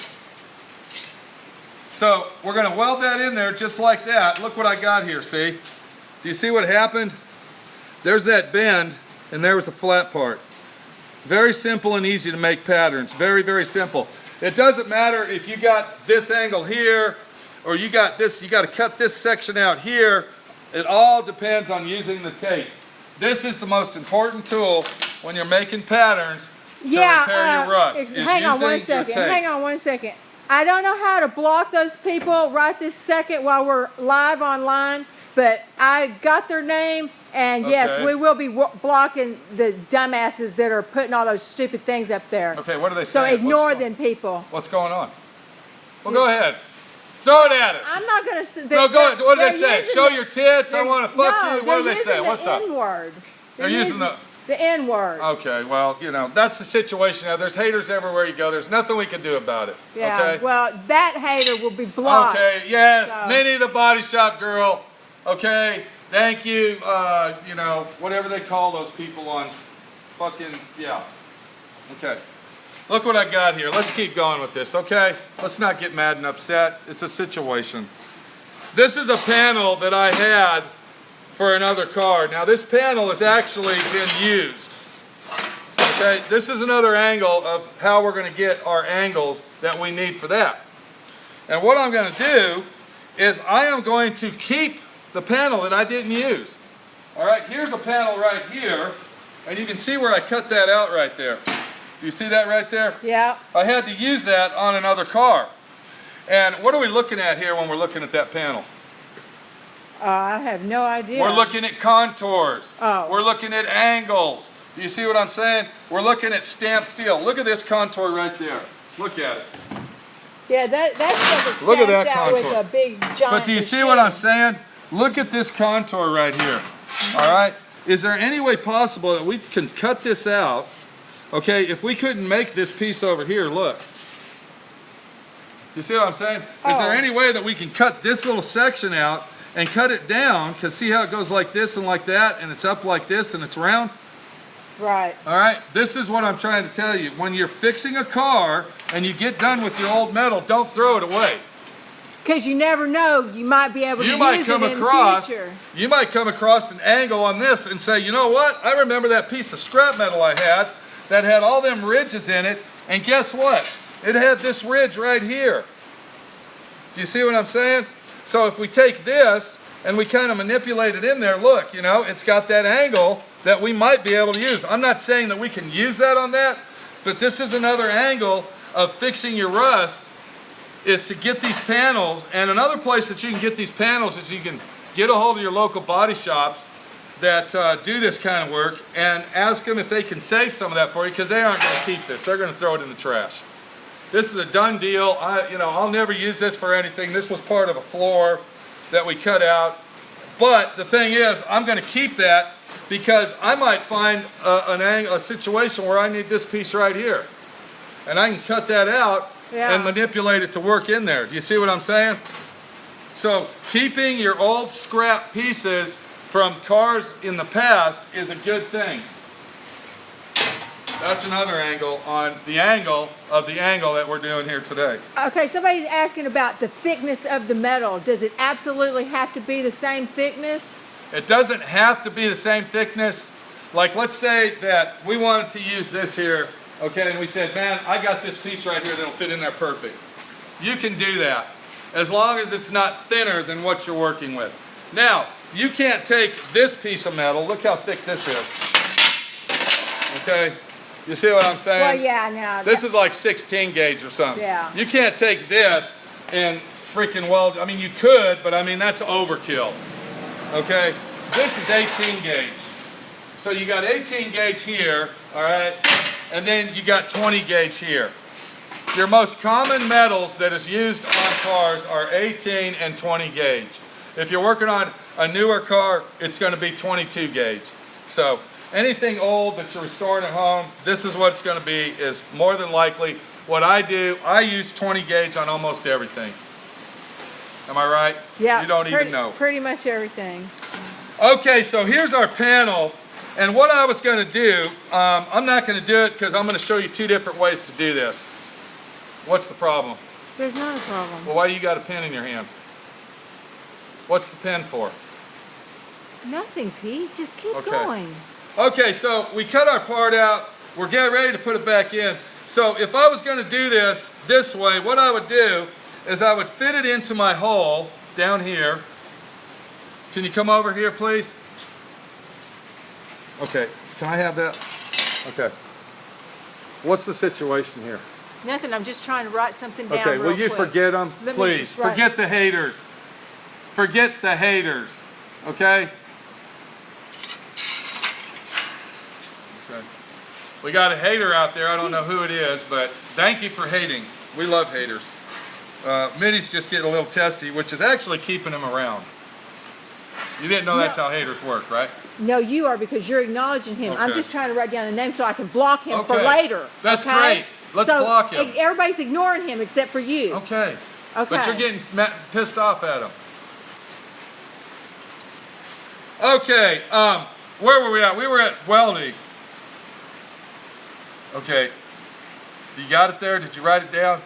So we're going to weld that in there just like that. Look what I got here, see? Do you see what happened? There's that bend, and there was a flat part. Very simple and easy to make patterns. Very, very simple. It doesn't matter if you got this angle here, or you got this, you got to cut this section out here. It all depends on using the tape. This is the most important tool when you're making patterns to repair your rust. Hang on one second. Hang on one second. I don't know how to block those people right this second while we're live online, but I got their name, and yes, we will be blocking the dumbasses that are putting all those stupid things up there. Okay, what are they saying? So ignore them people. What's going on? Well, go ahead. Throw it at us. I'm not going to... No, go ahead. What do they say? Show your tits. I want to fuck you. What do they say? What's up? N-word. They're using the N-word. Okay, well, you know, that's the situation now. There's haters everywhere you go. There's nothing we can do about it. Yeah, okay? Well, that hater will be blocked. Okay, yes. So. Minnie the Body Shop Girl. Okay, thank you. You know, whatever they call those people on fucking, yeah. Okay. Look what I got here. Let's keep going with this, okay? Let's not get mad and upset. It's a situation. This is a panel that I had for another car. Now this panel has actually been used. Okay, this is another angle of how we're going to get our angles that we need for that. And what I'm going to do is I am going to keep the panel that I didn't use. All right, here's a panel right here, and you can see where I cut that out right there. Do you see that right there? Yeah. I had to use that on another car. And what are we looking at here when we're looking at that panel? I have no idea. We're looking at contours. Oh. We're looking at angles. Do you see what I'm saying? We're looking at stamped steel. Look at this contour right there. Look at it. Yeah, that's stamped Look at that out contour. with a big giant But do you see what I'm saying? Look at this contour right here. All right? Is there any way possible that we can cut this out? Okay, if we couldn't make this piece over here, look. You see what I'm saying? Is there any way that we can cut this little section out and cut it down? Because see how it goes like this and like that, and it's up like this and it's round? Right. All right, this is what I'm trying to tell you. When you're fixing a car and you get done with your old metal, don't throw it away. Because you never know, you might be able to use it in the future. You might come across an angle on this and say, you know what? I remember that piece of scrap metal I had that had all them ridges in it, and guess what? It had this ridge right here. Do you see what I'm saying? So if we take this and we kind of manipulate it in there, look, you know, it's got that angle that we might be able to use. I'm not saying that we can use that on that, but this is another angle of fixing your rust, is to get these panels. And another place that you can get these panels is you can get a hold of your local body shops that do this kind of work and ask them if they can save some of that for you, because they aren't going to keep this. They're going to throw it in the trash. This is a done deal. I'll never use this for anything. This was part of a floor that we cut out. But the thing is, I'm going to keep that because I might find a situation where I need this piece right here. And I can cut that out and manipulate it to work in there. Do you see what I'm saying? So keeping your old scrap pieces from cars in the past is a good thing. That's another angle on the angle of the angle that we're doing here today. Okay, somebody's asking about the thickness of the metal. Does it absolutely have to be the same thickness? It doesn't have to be the same thickness. Like, let's say that we wanted to use this here, okay, and we said, man, I got this piece right here that'll fit in there perfect. you can do that as long as it's not thinner than what you're working with. Now, you can't take this piece of metal. Look how thick this is. Okay? You see what I'm saying? Well, yeah, no. This is like 16 gauge or something. Yeah. You can't take this and freaking weld. I mean, you could, but I mean, that's overkill. Okay? This is 18 gauge. So you got 18 gauge here, all right? And then you got 20 gauge here. Your most common metals that is used on cars are 18 and 20 gauge. If you're working on a newer car, it's going to be 22 gauge. So anything old that you're restoring at home, this is what it's going to be, is more than likely. What I do, I use 20 gauge on almost everything. Am I right? Yeah. You don't even know. Pretty much everything. Okay, so here's our panel. And what I was going to do, I'm not going to do it because I'm going to show you two different ways to do this. What's the problem? There's not a problem. Well, why do you got a pen in your hand? What's the pen for? Nothing, Pete. Just keep going. Okay, so we cut our part out. We're getting ready to put it back in. So if I was going to do this way, what I would do is I would fit it into my hole down here. Can you come over here, please? Okay, can I have that? Okay. What's the situation here? Nothing. I'm just trying to write something down. Okay, will you forget them? Please, forget the haters. Forget the haters, okay? Okay. We got a hater out there. I don't know who it is, but thank you for hating. We love haters. Mitty's just getting a little testy, which is actually keeping him around. You didn't know that's how haters work, right? No, you are, because you're acknowledging him. Okay. I'm just trying to write down the name so I can block him for later. That's great. Let's block him. Everybody's ignoring him except for you. Okay. But you're getting pissed off at him. Okay, where were we at? We were at welding. Okay. You got it there? Did you write it down?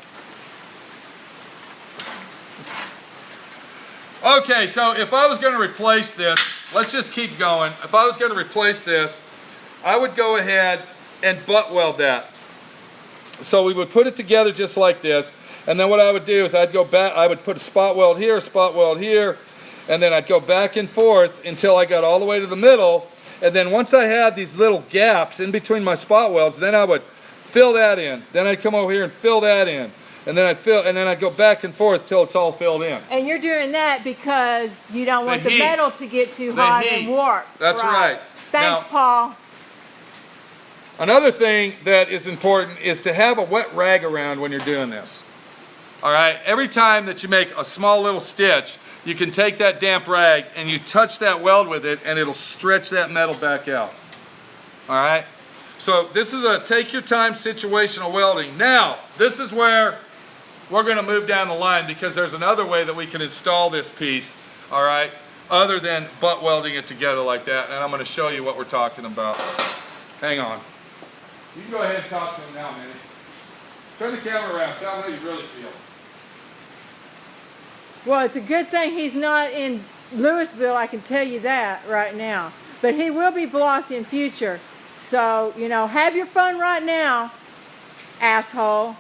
Okay, so if I was going to replace this, let's just keep going. If I was going to replace this, I would go ahead and butt weld that. So we would put it together just like this, and then what I would do is I'd go back, I would put a spot weld here, and then I'd go back and forth until I got all the way to the middle, and then once I had these little gaps in between my spot welds, then I would fill that in. Then I'd come over here and fill that in. And then I'd go back and forth till it's all filled in. And you're doing that because you don't want the metal to get too hot and warp. That's right. Thanks, Paul. Another thing that is important is to have a wet rag around when you're doing this. All right, every time that you make a small little stitch, you can take that damp rag and you touch that weld with it and it'll stretch that metal back out. All right, so this is a take your time situational welding. Now, this is where we're going to move down the line because there's another way that we can install this piece, all right, other than butt welding it together like that, and I'm going to show you what we're talking about. Hang on. You can go ahead and talk to him now, Minnie. Turn the camera around. Tell him how you really feel. Well, it's a good thing he's not in Louisville, I can tell you that right now. But he will be blocked in future. So, you know, have your fun right now, asshole.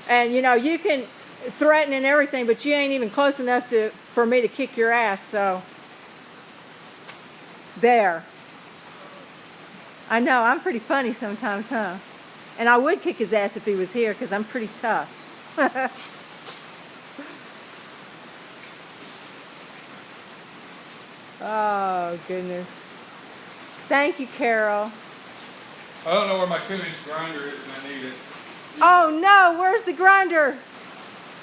And, you know, you can threaten and everything, but you ain't even close enough for me to kick your ass, so. There. I know, I'm pretty funny sometimes, huh? And I would kick his ass if he was here, because I'm pretty tough. Oh, goodness. Thank you, Carol. I don't know where my 2-inch grinder is and I need it. Oh, no, where's the grinder?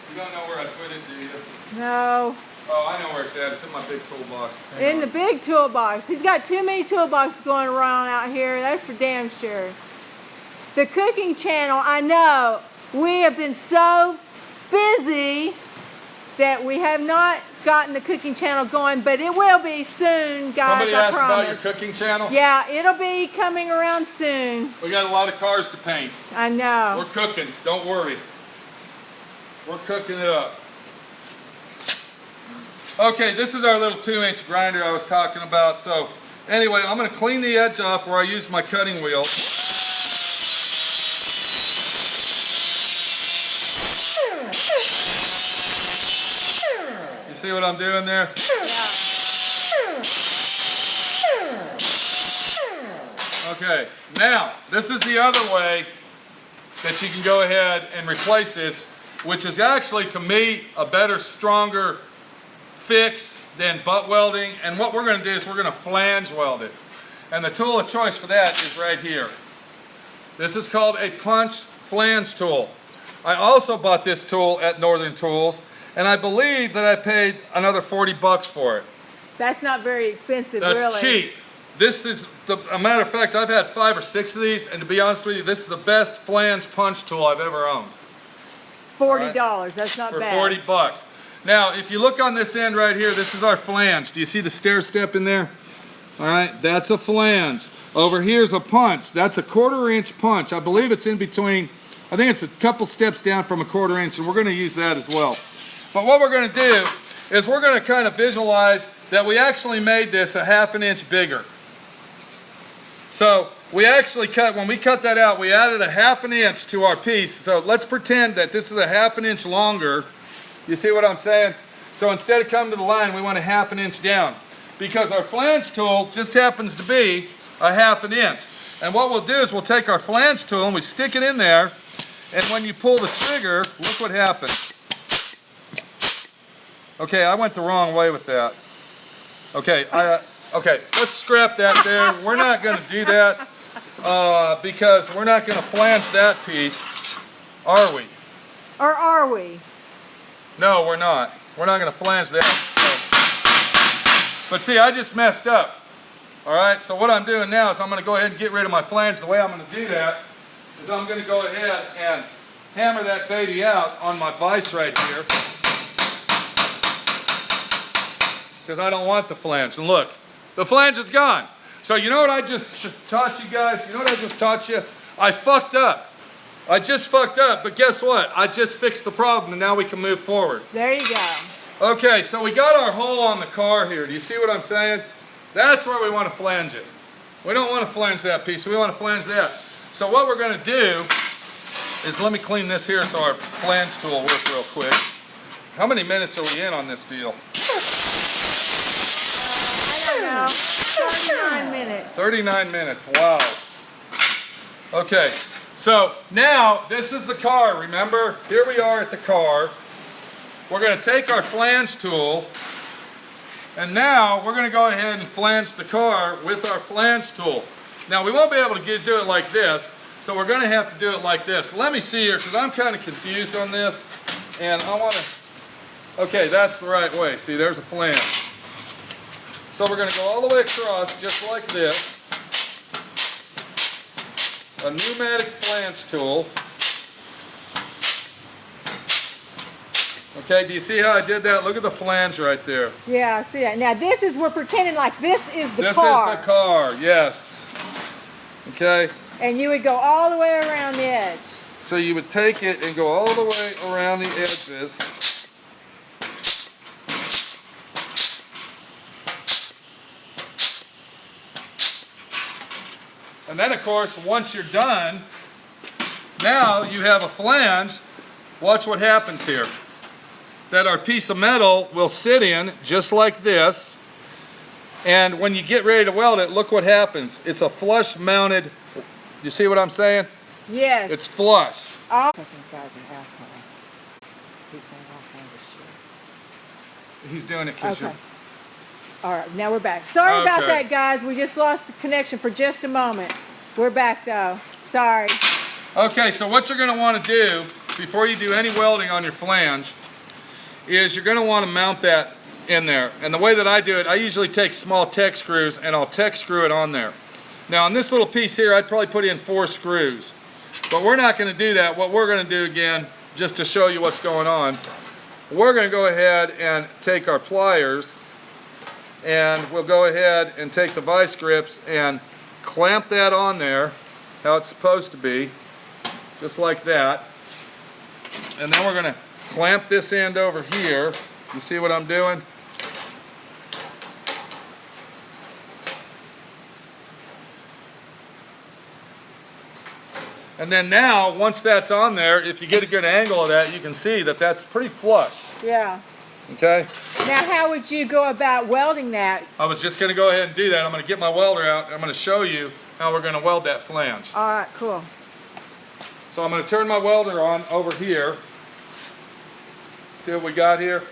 You don't know where I put it, do you? No. Oh, I know where it's at. It's in my big toolbox. In the big toolbox. He's got too many toolboxes going around out here. That's for damn sure. The cooking channel, I know. We have been so busy that we have not gotten the cooking channel going, but it will be soon, guys. Somebody asked I promise. about your cooking channel? Yeah, it'll be coming around soon. We got a lot of cars to paint. I know. We're cooking. Don't worry. We're cooking it up. Okay, this is our little 2-inch grinder I was talking about. So anyway, I'm going to clean the edge off where I used my cutting wheel. see what I'm doing there? Okay, now, this is the other way that you can go ahead and replace this, which is actually, to me, a better, stronger fix than butt welding. And what we're going to do is we're going to flange weld it. And the tool of choice for that is right here. This is called a punch flange tool. I also bought this tool at Northern Tools, and I believe that I paid another 40 bucks for it. That's not very expensive, That's really. cheap. This is, a matter of fact, I've had 5 or 6 of these, and to be honest with you, this is the best flange punch tool I've ever owned. $40, that's not For bad. 40 bucks. Now, if you look on this end right here, this is our flange. Do you see the stair step in there? All right, that's a flange. Over here's a punch. That's a 1/4 inch punch. I believe it's in between, I think it's a couple steps down from a 1/4 inch, and we're going to use that as well. But what we're going to do is we're going to kind of visualize that we actually made this a 1/2 inch bigger. So we actually when we cut that out, we added a 1/2 inch to our piece. So let's pretend that this is a 1/2 inch longer. You see what I'm saying? So instead of coming to the line, we want a 1/2 inch down, because our flange tool just happens to be a 1/2 inch. And what we'll do is we'll take our flange tool and we stick it in there, and when you pull the trigger, look what happens. Okay, I went the wrong way with that. Okay, okay, let's scrap that there. We're not going to do that because we're not going to flange that piece, are we? Or are we? No, we're not. We're not going to flange that. So. But see, I just messed up. All right, so what I'm doing now is I'm going to go ahead and get rid of my flange. The way I'm going to do that is I'm going to go ahead and hammer that baby out on my vise right here, because I don't want the flange. And look, the flange is gone. So you know what I just taught you guys? You know what I just taught you? I fucked up. I just fucked up, but guess what? I just fixed the problem, and now we can move forward. There you go. Okay, so we got our hole on the car here. Do you see what I'm saying? That's where we want to flange it. We don't want to flange that piece. We want to flange that. So what we're going to do is, let me clean this here so our flange tool works real quick. How many minutes are we in on this deal? I don't know. 39 minutes. 39 minutes. Wow. Okay. So now this is the car, remember? Here we are at the car. We're going to take our flange tool, and now we're going to go ahead and flange the car with our flange tool. Now we won't be able to do it like this, so we're going to have to do it like this. Let me see here, because I'm kind of confused on this, and I want to, okay, that's the right way. See, there's a flange. So we're going to go all the way across just like this. A pneumatic flange tool. Okay, do you see how I did that? Look at the flange right there. Yeah, I see that. Now this is, we're pretending like this is the car. This is the car, yes. Okay. And you would go all the way around the edge. So you would take it and go all the way around the edges. And then, of course, once you're done, now you have a flange. Watch what happens here. That our piece of metal will sit in just like this. And when you get ready to weld it, look what happens. It's a flush mounted, you see what I'm saying? Yes. It's flush. Oh. Fucking guy's an asshole. He's saying all kinds of shit. He's doing it because Okay. All right, now we're back. Sorry about Okay. that, guys. We just lost the connection for just a moment. We're back, though. Sorry. Okay, so what you're going to want to do before you do any welding on your flange is you're going to want to mount that in there. And the way that I do it, I usually take small tech screws and I'll tech screw it on there. Now on this little piece here, I'd probably put in 4 screws. But we're not going to do that. What we're going to do, again, just to show you what's going on, we're going to go ahead and take our pliers, and we'll go ahead and take the vice grips and clamp that on there how it's supposed to be, just like that. And then we're going to clamp this end over here. You see what I'm doing? And then now, once that's on there, if you get a good angle of that, you can see that that's pretty flush. Yeah. Okay? Now, how would you go about welding that? I was just going to go ahead and do that. I'm going to get my welder out. I'm going to show you how we're going to weld that flange. All right, cool. So I'm going to turn my welder on over here. See what we got here?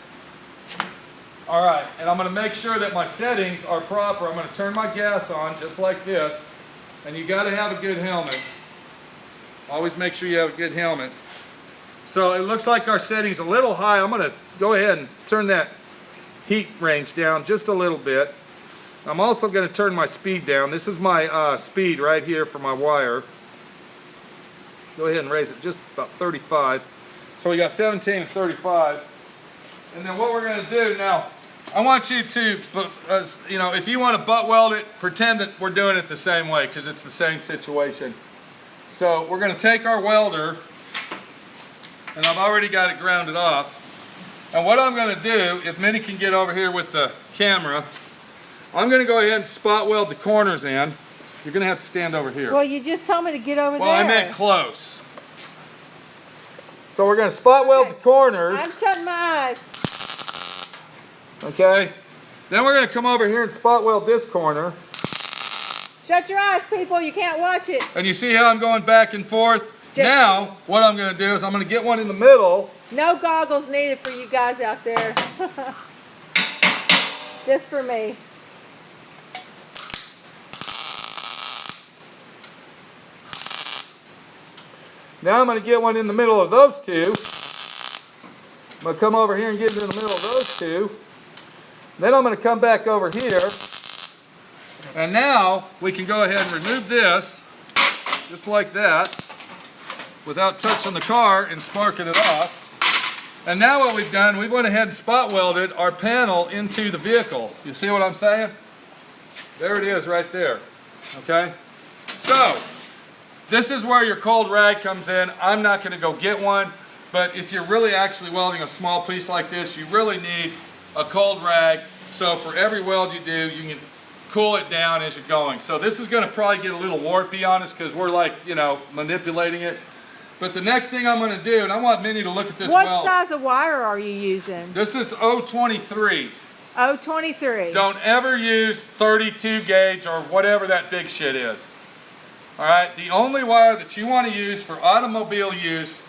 All right, and I'm going to make sure that my settings are proper. I'm going to turn my gas on just like this. And you got to have a good helmet. Always make sure you have a good helmet. So it looks like our setting's a little high. I'm going to go ahead and turn that heat range down just a little bit. I'm also going to turn my speed down. This is my speed right here for my wire. Go ahead and raise it just about 35. So we got 17 and 35. And then what we're going to do now, I want you to, you know, if you want to butt weld it, pretend that we're doing it the same way because it's the same situation. So we're going to take our welder, and I've already got it grounded off. And what I'm going to do, if Minnie can get over here with the camera, I'm going to go ahead and spot weld the corners in. You're going to have to stand over here. Well, you just told me to get over there. Well, I meant close. So we're going to spot weld the corners. I'm shutting my eyes. Okay. Then we're going to come over here and spot weld this corner. Shut your eyes, people. You can't watch it. And you see how I'm going back and forth? Now, what I'm going to do is I'm going to get one in the middle. No goggles needed for you guys out there. Just for me. Now I'm going to get one in the middle of those two. I'm going to come over here and get it in the middle of those two. Then I'm going to come back over here. And now we can go ahead and remove this, just like that, without touching the car and sparking it off. And now what we've done, we went ahead and spot welded our panel into the vehicle. You see what I'm saying? There it is right there. Okay? So, this is where your cold rag comes in. I'm not going to go get one, but if you're really actually welding a small piece like this, you really need a cold rag. So for every weld you do, you can cool it down as you're going. So this is going to probably get a little warpy on us because we're like, you know, manipulating it. But the next thing I'm going to do, and I want Minnie to look at this What weld. size of wire are you using? This is 023. 023. Don't ever use 32 gauge or whatever that big shit is. All right, the only wire that you want to use for automobile use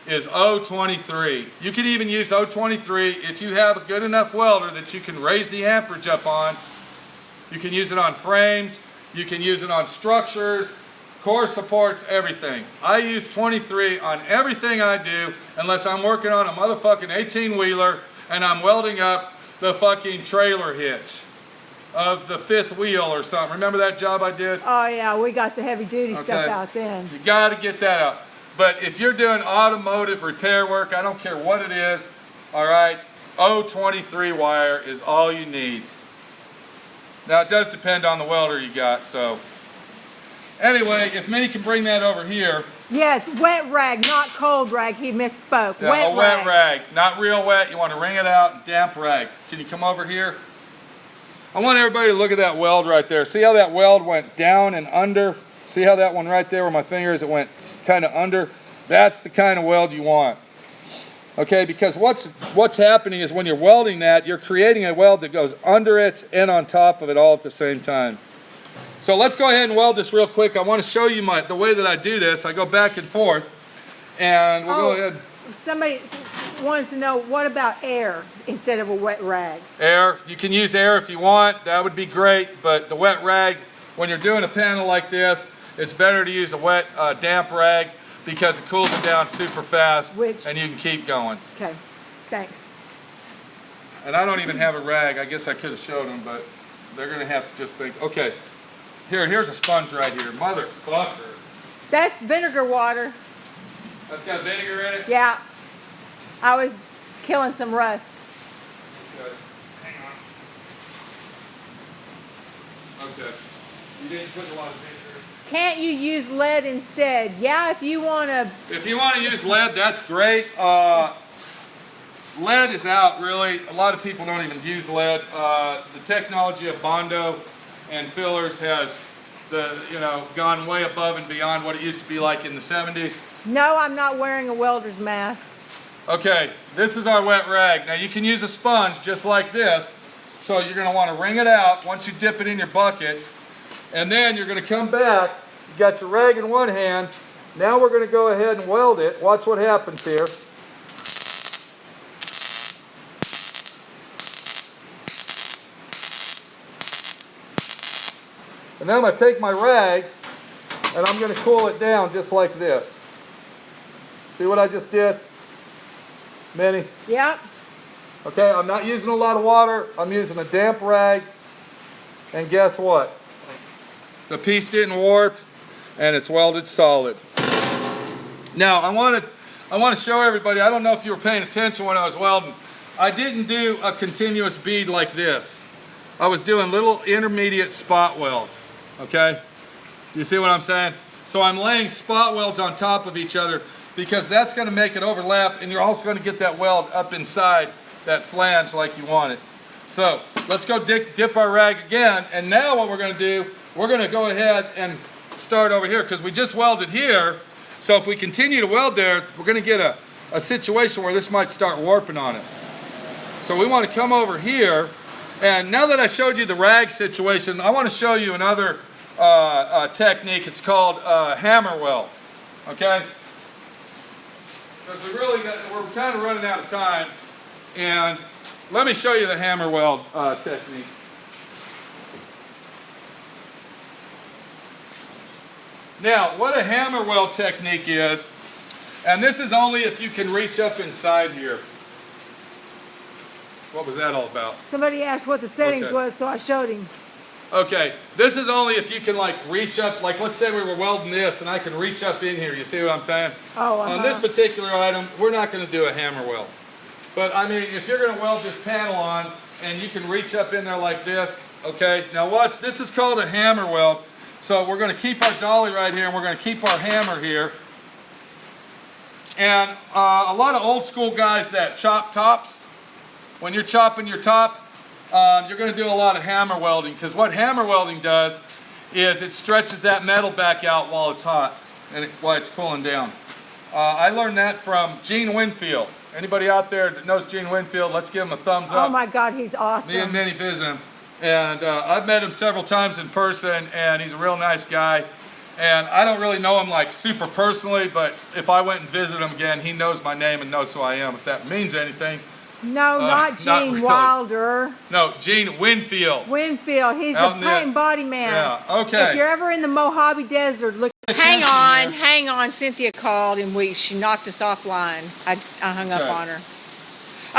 is 023. You can even use 023 if you have a good enough welder that you can raise the amperage up on. You can use it on frames, you can use it on structures, core supports, everything. I use 23 on everything I do unless I'm working on a motherfucking 18-wheeler and I'm welding up the fucking trailer hitch of the fifth wheel or something. Remember that job I did? Oh yeah, we got the heavy duty stuff out then. You got to get that out. But if you're doing automotive repair work, I don't care what it is, all right, 023 wire is all you need. Now it does depend on the welder you got, so. Anyway, if Minnie can bring that over here. Yes, wet rag, not cold rag. He misspoke. Yeah, a wet rag. Not real wet. You want to wring it out, damp rag. Can you come over here? I want everybody to look at that weld right there. See how that weld went down and under? See how that one right there where my finger is, it went kind of under? That's the kind of weld you want. Okay, because what's happening is when you're welding that, you're creating a weld that goes under it and on top of it all at the same time. So let's go ahead and weld this real quick. I want to show you the way that I do this. I go back and forth, and we'll go ahead. Somebody wants to know, what about air instead of a wet rag? Air, you can use air if you want. That would be great, but the wet rag, when you're doing a panel like this, it's better to use a wet, damp rag because it cools it down super fast, and you can keep going. Okay, thanks. And I don't even have a rag. I guess I could have showed them, but they're going to have to just think, okay. Here's a sponge right here. Motherfucker. That's vinegar water. That's got vinegar in it? Yeah. I was killing some rust. Okay. Hang on. Okay. You didn't put a lot of vinegar. Can't you use lead instead? Yeah, if you want to. If you want to use lead, that's great. Lead is out, really. A lot of people don't even use lead. The technology of Bondo and fillers has gone way above and beyond what it used to be like in the 70s. No, I'm not wearing a welder's mask. Okay, this is our wet rag. Now you can use a sponge just like this. So you're going to want to wring it out once you dip it in your bucket. And then you're going to come back. You got your rag in one hand. Now we're going to go ahead and weld it. Watch what happens here. And then I'm going to take my rag and I'm going to cool it down just like this. See what I just did? Minnie? Yep. Okay, I'm not using a lot of water. I'm using a damp rag. And guess what? The piece didn't warp and it's welded solid. Now, I want to show everybody, I don't know if you were paying attention when I was welding. I didn't do a continuous bead like this. I was doing little intermediate spot welds. Okay? You see what I'm saying? So I'm laying spot welds on top of each other because that's going to make it overlap, and you're also going to get that weld up inside that flange like you want it. So let's go dip our rag again, and now what we're going to do, we're going to go ahead and start over here because we just welded here. So if we continue to weld there, we're going to get a situation where this might start warping on us. So we want to come over here, and now that I showed you the rag situation, I want to show you another technique. It's called hammer weld. Okay? Because we're kind of running out of time, and let me show you the hammer weld technique. Now, what a hammer weld technique is, and this is only if you can reach up inside here. What was that all about? Somebody asked what the settings was, so I showed him. Okay, this is only if you can like reach up, like let's say we were welding this and I can reach up in here. You see what I'm saying? Oh, On this particular item, we're not going to do a hammer weld. But I mean, if you're going to weld this panel on and you can reach up in there like this, okay? Now watch, this is called a hammer weld. So we're going to keep our dolly right here and we're going to keep our hammer here. And a lot of old school guys that chop tops, when you're chopping your top, you're going to do a lot of hammer welding, because what hammer welding does is it stretches that metal back out while it's hot and while it's cooling down. I learned that from Gene Winfield. Anybody out there that knows Gene Winfield, let's give him a thumbs up. Oh my God, he's awesome. Me and Minnie visit him. And I've met him several times in person, and he's a real nice guy. And I don't really know him like super personally, but if I went and visited him again, he knows my name and knows who I am, if that means anything. No, not Gene really. Wilder. No, Gene Winfield. Winfield, he's the paint body man. Yeah, okay. If you're ever in the Mojave Desert, look. Hang on. Cynthia called and she knocked us offline. I hung up on her.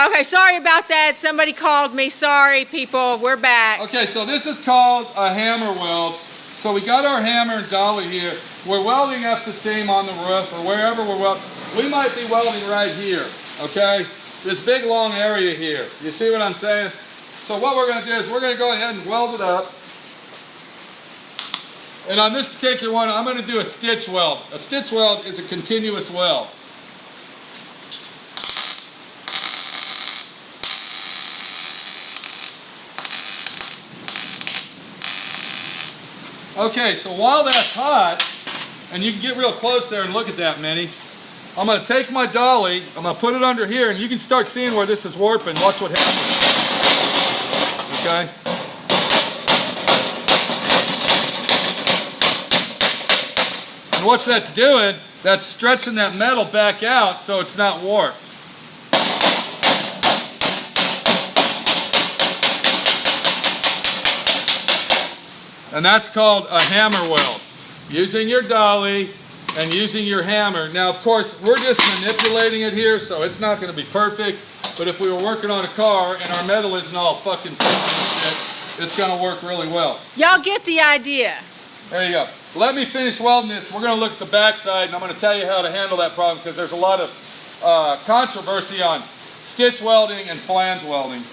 Okay, sorry about that. Somebody called me. Sorry, people. We're back. Okay, so this is called a hammer weld. So we got our hammer and dolly here. We're welding up the seam on the roof or wherever we're welding. We might be welding right here, okay? This big long area here. You see what I'm saying? So what we're going to do is we're going to go ahead and weld it up. And on this particular one, I'm going to do a stitch weld. A stitch weld is a continuous weld. Okay, so while that's hot, and you can get real close there and look at that, Minnie, I'm going to take my dolly, I'm going to put it under here, and you can start seeing where this is warping. Watch what happens. Okay? And what that's doing, that's stretching that metal back out so it's not warped. And that's called a hammer weld. Using your dolly and using your hammer. Now, of course, we're just manipulating it here, so it's not going to be perfect. But if we were working on a car and our metal isn't all fucking fixed and shit, it's going to work really well. Y'all get the idea. There you go. Let me finish welding this. We're going to look at the back side, and I'm going to tell you how to handle that problem, because there's a lot of controversy on stitch welding and flange welding.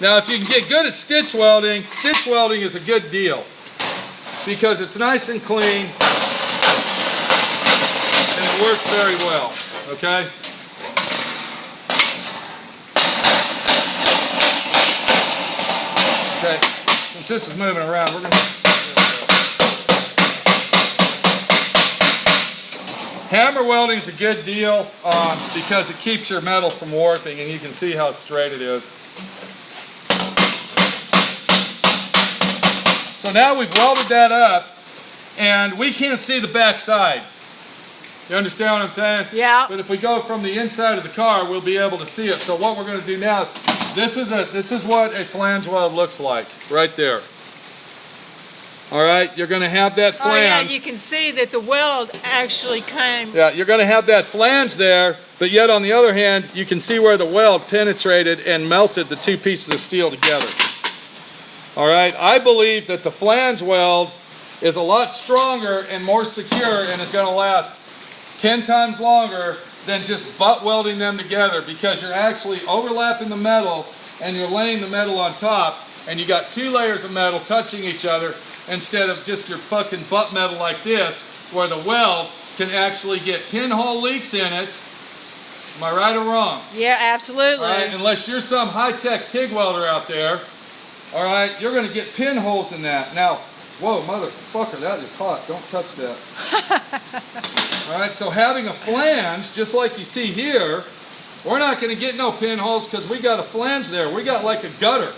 Now, if you can get good at stitch welding is a good deal because it's nice and clean. it works very well, okay? Okay, since this is moving around, we're gonna... Hammer welding is a good deal because it keeps your metal from warping, and you can see how straight it is. So now we've welded that up, and we can't see the back side. You understand what I'm saying? Yeah. But if we go from the inside of the car, we'll be able to see it. So what we're going to do now is, this is what a flange weld looks like, right there. All right, you're going to have that flange. Oh yeah, you can see that the weld actually came. Yeah, you're going to have that flange there, but yet on the other hand, you can see where the weld penetrated and melted the two pieces of steel together. All right, I believe that the flange weld is a lot stronger and more secure and is going to last 10 times longer than just butt welding them together, because you're actually overlapping the metal and you're laying the metal on top, and you got two layers of metal touching each other instead of just your fucking butt metal like this, where the weld can actually get pinhole leaks in it. Am I right or wrong? Yeah, absolutely. All right, unless you're some high-tech TIG welder out there, all right, you're going to get pinholes in that. Now, whoa, motherfucker, that is hot. Don't touch that. All right, so having a flange, just like you see here, we're not going to get no pinholes because we got a flange there. We got like a gutter.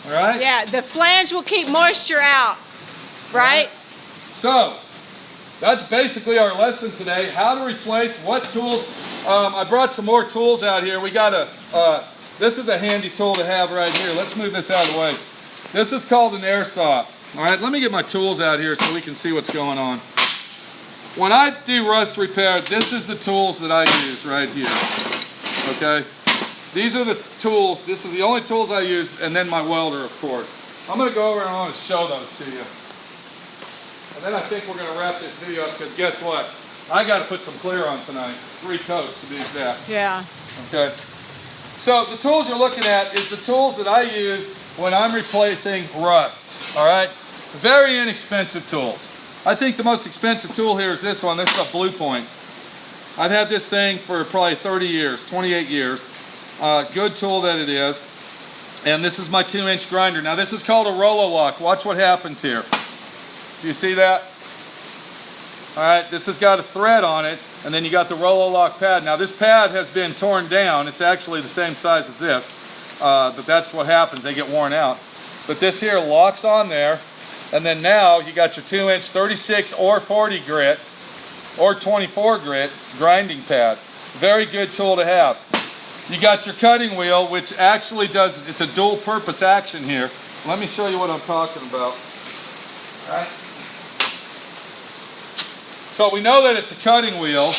All right? Yeah, the flange will keep moisture out, right? So, that's basically our lesson today. How to replace, what tools. I brought some more tools out here. We got this is a handy tool to have right here. Let's move this out of the way. This is called an air saw. All right, let me get my tools out here so we can see what's going on. When I do rust repair, this is the tools that I use right here. Okay? These are the tools. This is the only tools I use, and then my welder, of course. I'm going to go over and I want to show those to you. And then I think we're going to wrap this video up, because guess what? I got to put some clear on tonight. 3 coats to be exact. Yeah. Okay? So the tools you're looking at is the tools that I use when I'm replacing rust. All right? Very inexpensive tools. I think the most expensive tool here is this one. This is a Blue Point. I've had this thing for probably 30 years, 28 years. Good tool that it is. And this is my 2-inch grinder. Now this is called a Rolo-Lock. Watch what happens here. Do you see that? All right, this has got a thread on it, and then you got the Rolo-Lock pad. Now this pad has been torn down. It's actually the same size as this, but that's what happens. They get worn out. But this here locks on there, and then now you got your 2-inch 36 or 40 grit or 24 grit grinding pad. Very good tool to have. You got your cutting wheel, which actually does, it's a dual purpose action here. Let me show you what I'm talking about. All right. So we know that it's a cutting wheel.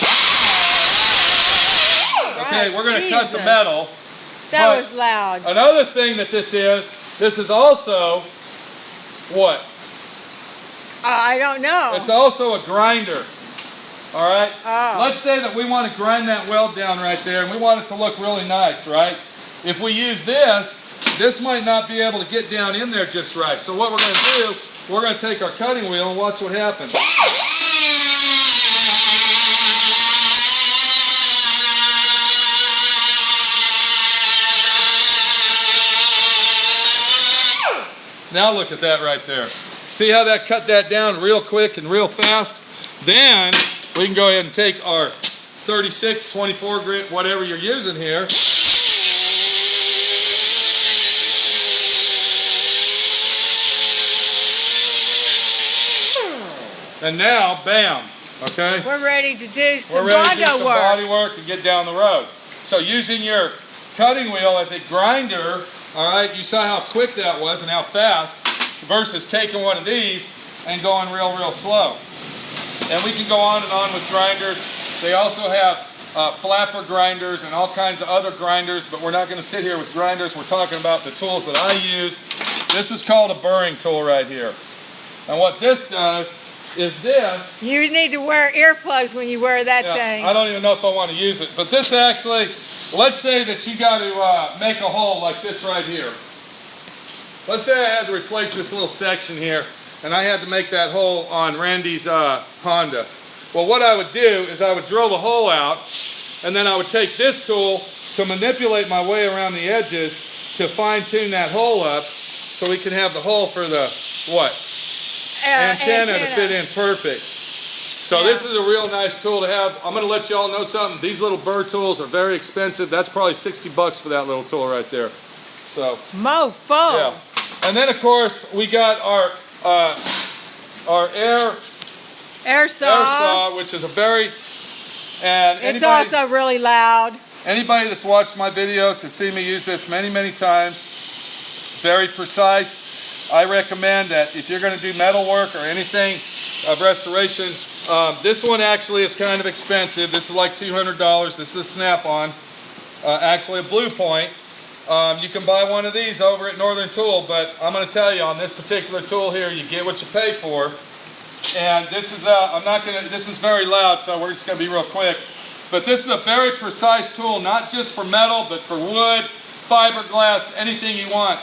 Okay, we're going to cut the metal. That was loud. Another thing that this is also what? I don't know. It's also a grinder. All right? Oh. Let's say that we want to grind that weld down right there, and we want it to look really nice, right? If we use this might not be able to get down in there just right. So what we're going to do, we're going to take our cutting wheel and watch what happens. Now look at that right there. See how that cut that down real quick and real fast? Then we can go ahead and take our 36, 24 grit, whatever you're using here. And now, bam, okay? We're ready to do some body work and get down the road. So using your cutting wheel as a grinder, all right, you saw how quick that was and how fast, versus taking one of these and going real slow. And we can go on and on with grinders. They also have flapper grinders and all kinds of other grinders, but we're not going to sit here with grinders. We're talking about the tools that I use. This is called a burring tool right here. And what this does is this. You need to wear earplugs when you wear that thing. I don't even know if I want to use it, but this actually, let's say that you got to make a hole like this right here. Let's say I had to replace this little section here, and I had to make that hole on Randy's Honda. Well, what I would do is I would drill the hole out, and then I would take this tool to manipulate my way around the edges to fine-tune that hole up so we can have the hole for the, what? Antenna to fit in perfect. So this is a real nice tool to have. I'm going to let y'all know something. These little burr tools are very expensive. That's probably 60 bucks for that little tool right there. So mofo. Yeah. And then of course we got our air saw, which is a very it's also really loud. Anybody that's watched my videos has seen me use this many times. Very precise. I recommend that if you're going to do metal work or anything of restoration, this one actually is kind of expensive. This is like $200. This is Snap-on. Actually a Blue Point. You can buy one of these over at Northern Tool, but I'm going to tell you, on this particular tool here, you get what you pay for. And this is this is very loud, so we're just going to be real quick. But this is a very precise tool, not just for metal, but for wood, fiberglass, anything you want.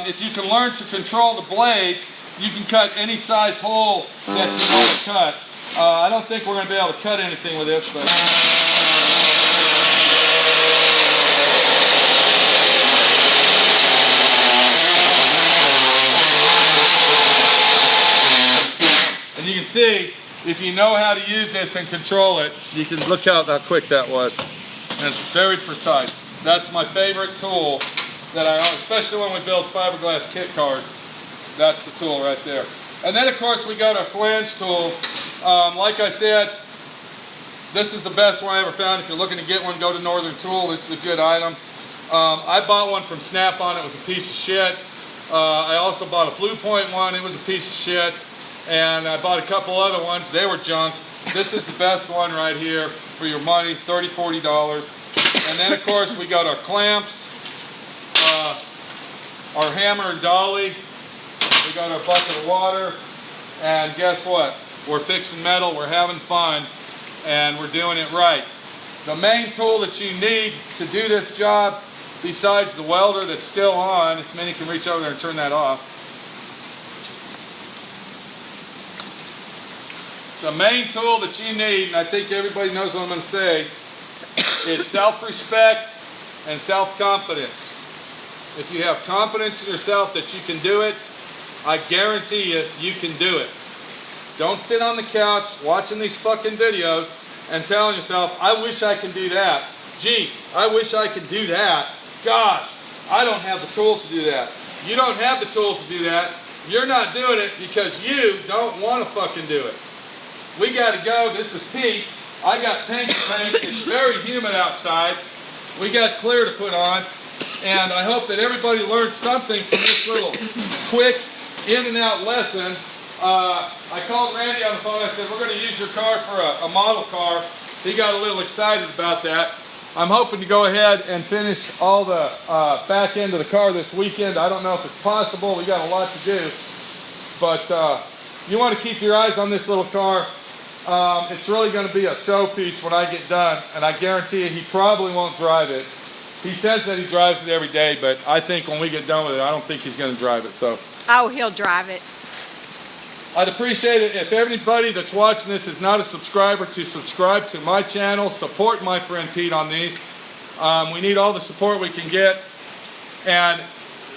If you can learn to control the blade, you can cut any size hole that you want to cut. I don't think we're going to be able to cut anything with this, but... And you can see, if you know how to use this and control it, you can look how quick that was. And it's very precise. That's my favorite tool that I own, especially when we build fiberglass kit cars. That's the tool right there. And then of course we got our flange tool. Like I said, this is the best one I ever found. If you're looking to get one, go to Northern Tool. This is a good item. I bought one from Snap-on. It was a piece of shit. I also bought a Blue Point one. It was a piece of shit. And I bought a couple other ones. They were junk. This is the best one right here for your money, $30, $40. And then of course we got our clamps, our hammer and dolly. We got our bucket of water. And guess what? We're fixing metal, we're having fun, and we're doing it right. The main tool that you need to do this job, besides the welder that's still on, if Minnie can reach over there and turn that off. The main tool that you need, and I think everybody knows what I'm going to say, is self-respect and self-confidence. If you have confidence in yourself that you can do it, I guarantee you, you can do it. Don't sit on the couch watching these fucking videos and telling yourself, I wish I can do that. Gee, I wish I could do that. Gosh, I don't have the tools to do that. You don't have the tools to do that. You're not doing it because you don't want to fucking do it. We got to go. This is Pete. I got paint to paint. It's very humid outside. We got clear to put on. And I hope that everybody learned something from this little quick in and out lesson. I called Randy on the phone. I said, we're going to use your car for a model car. He got a little excited about that. I'm hoping to go ahead and finish all the back end of the car this weekend. I don't know if it's possible. We got a lot to do. But you want to keep your eyes on this little car. It's really going to be a showpiece when I get done. And I guarantee you he probably won't drive it. He says that he drives it every day, but I think when we get done with it, I don't think he's going to drive it. So. Oh, he'll drive it. I'd appreciate it if everybody that's watching this is not a subscriber to subscribe to my channel. Support my friend Pete on these. We need all the support we can get. And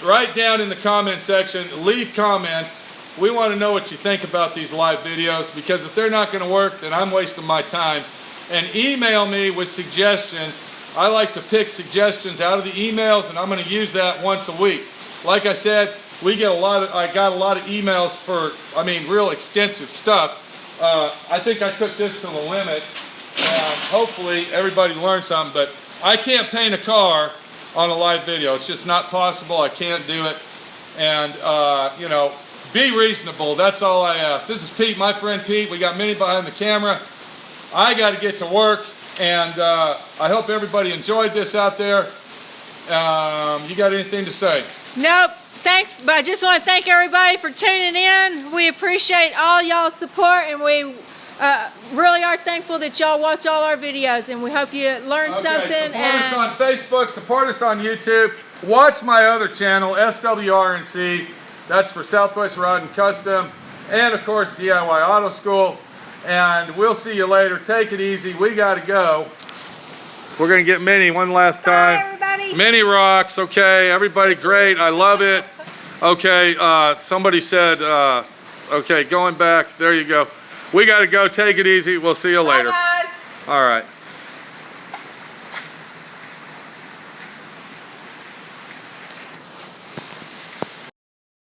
write down in the comment section, leave comments. We want to know what you think about these live videos, because if they're not going to work, then I'm wasting my time. And email me with suggestions. I like to pick suggestions out of the emails, and I'm going to use that once a week. Like I said, I got a lot of emails for, real extensive stuff. I think I took this to the limit. Hopefully everybody learned something, but I can't paint a car on a live video. It's just not possible. I can't do it. And, be reasonable. That's all I ask. This is Pete, my friend Pete. We got Minnie behind the camera. I got to get to work, and I hope everybody enjoyed this out there. You got anything to say? Nope. Thanks, but I just want to thank everybody for tuning in. We appreciate all y'all's support, and we really are thankful that y'all watch all our videos, and we hope you learned something. Support us on Facebook, support us on YouTube. Watch my other channel, SWRNC. That's for Southwest Rod and Custom, and of course DIY Auto School. And we'll see you later. Take it easy. We got to go. We're going to get Minnie one last time. Bye, everybody. Minnie rocks. Okay, everybody, great. I love it. Okay, somebody said, okay, going back. There you go. We got to go. Take it easy. We'll see you later. Bye, guys. All right.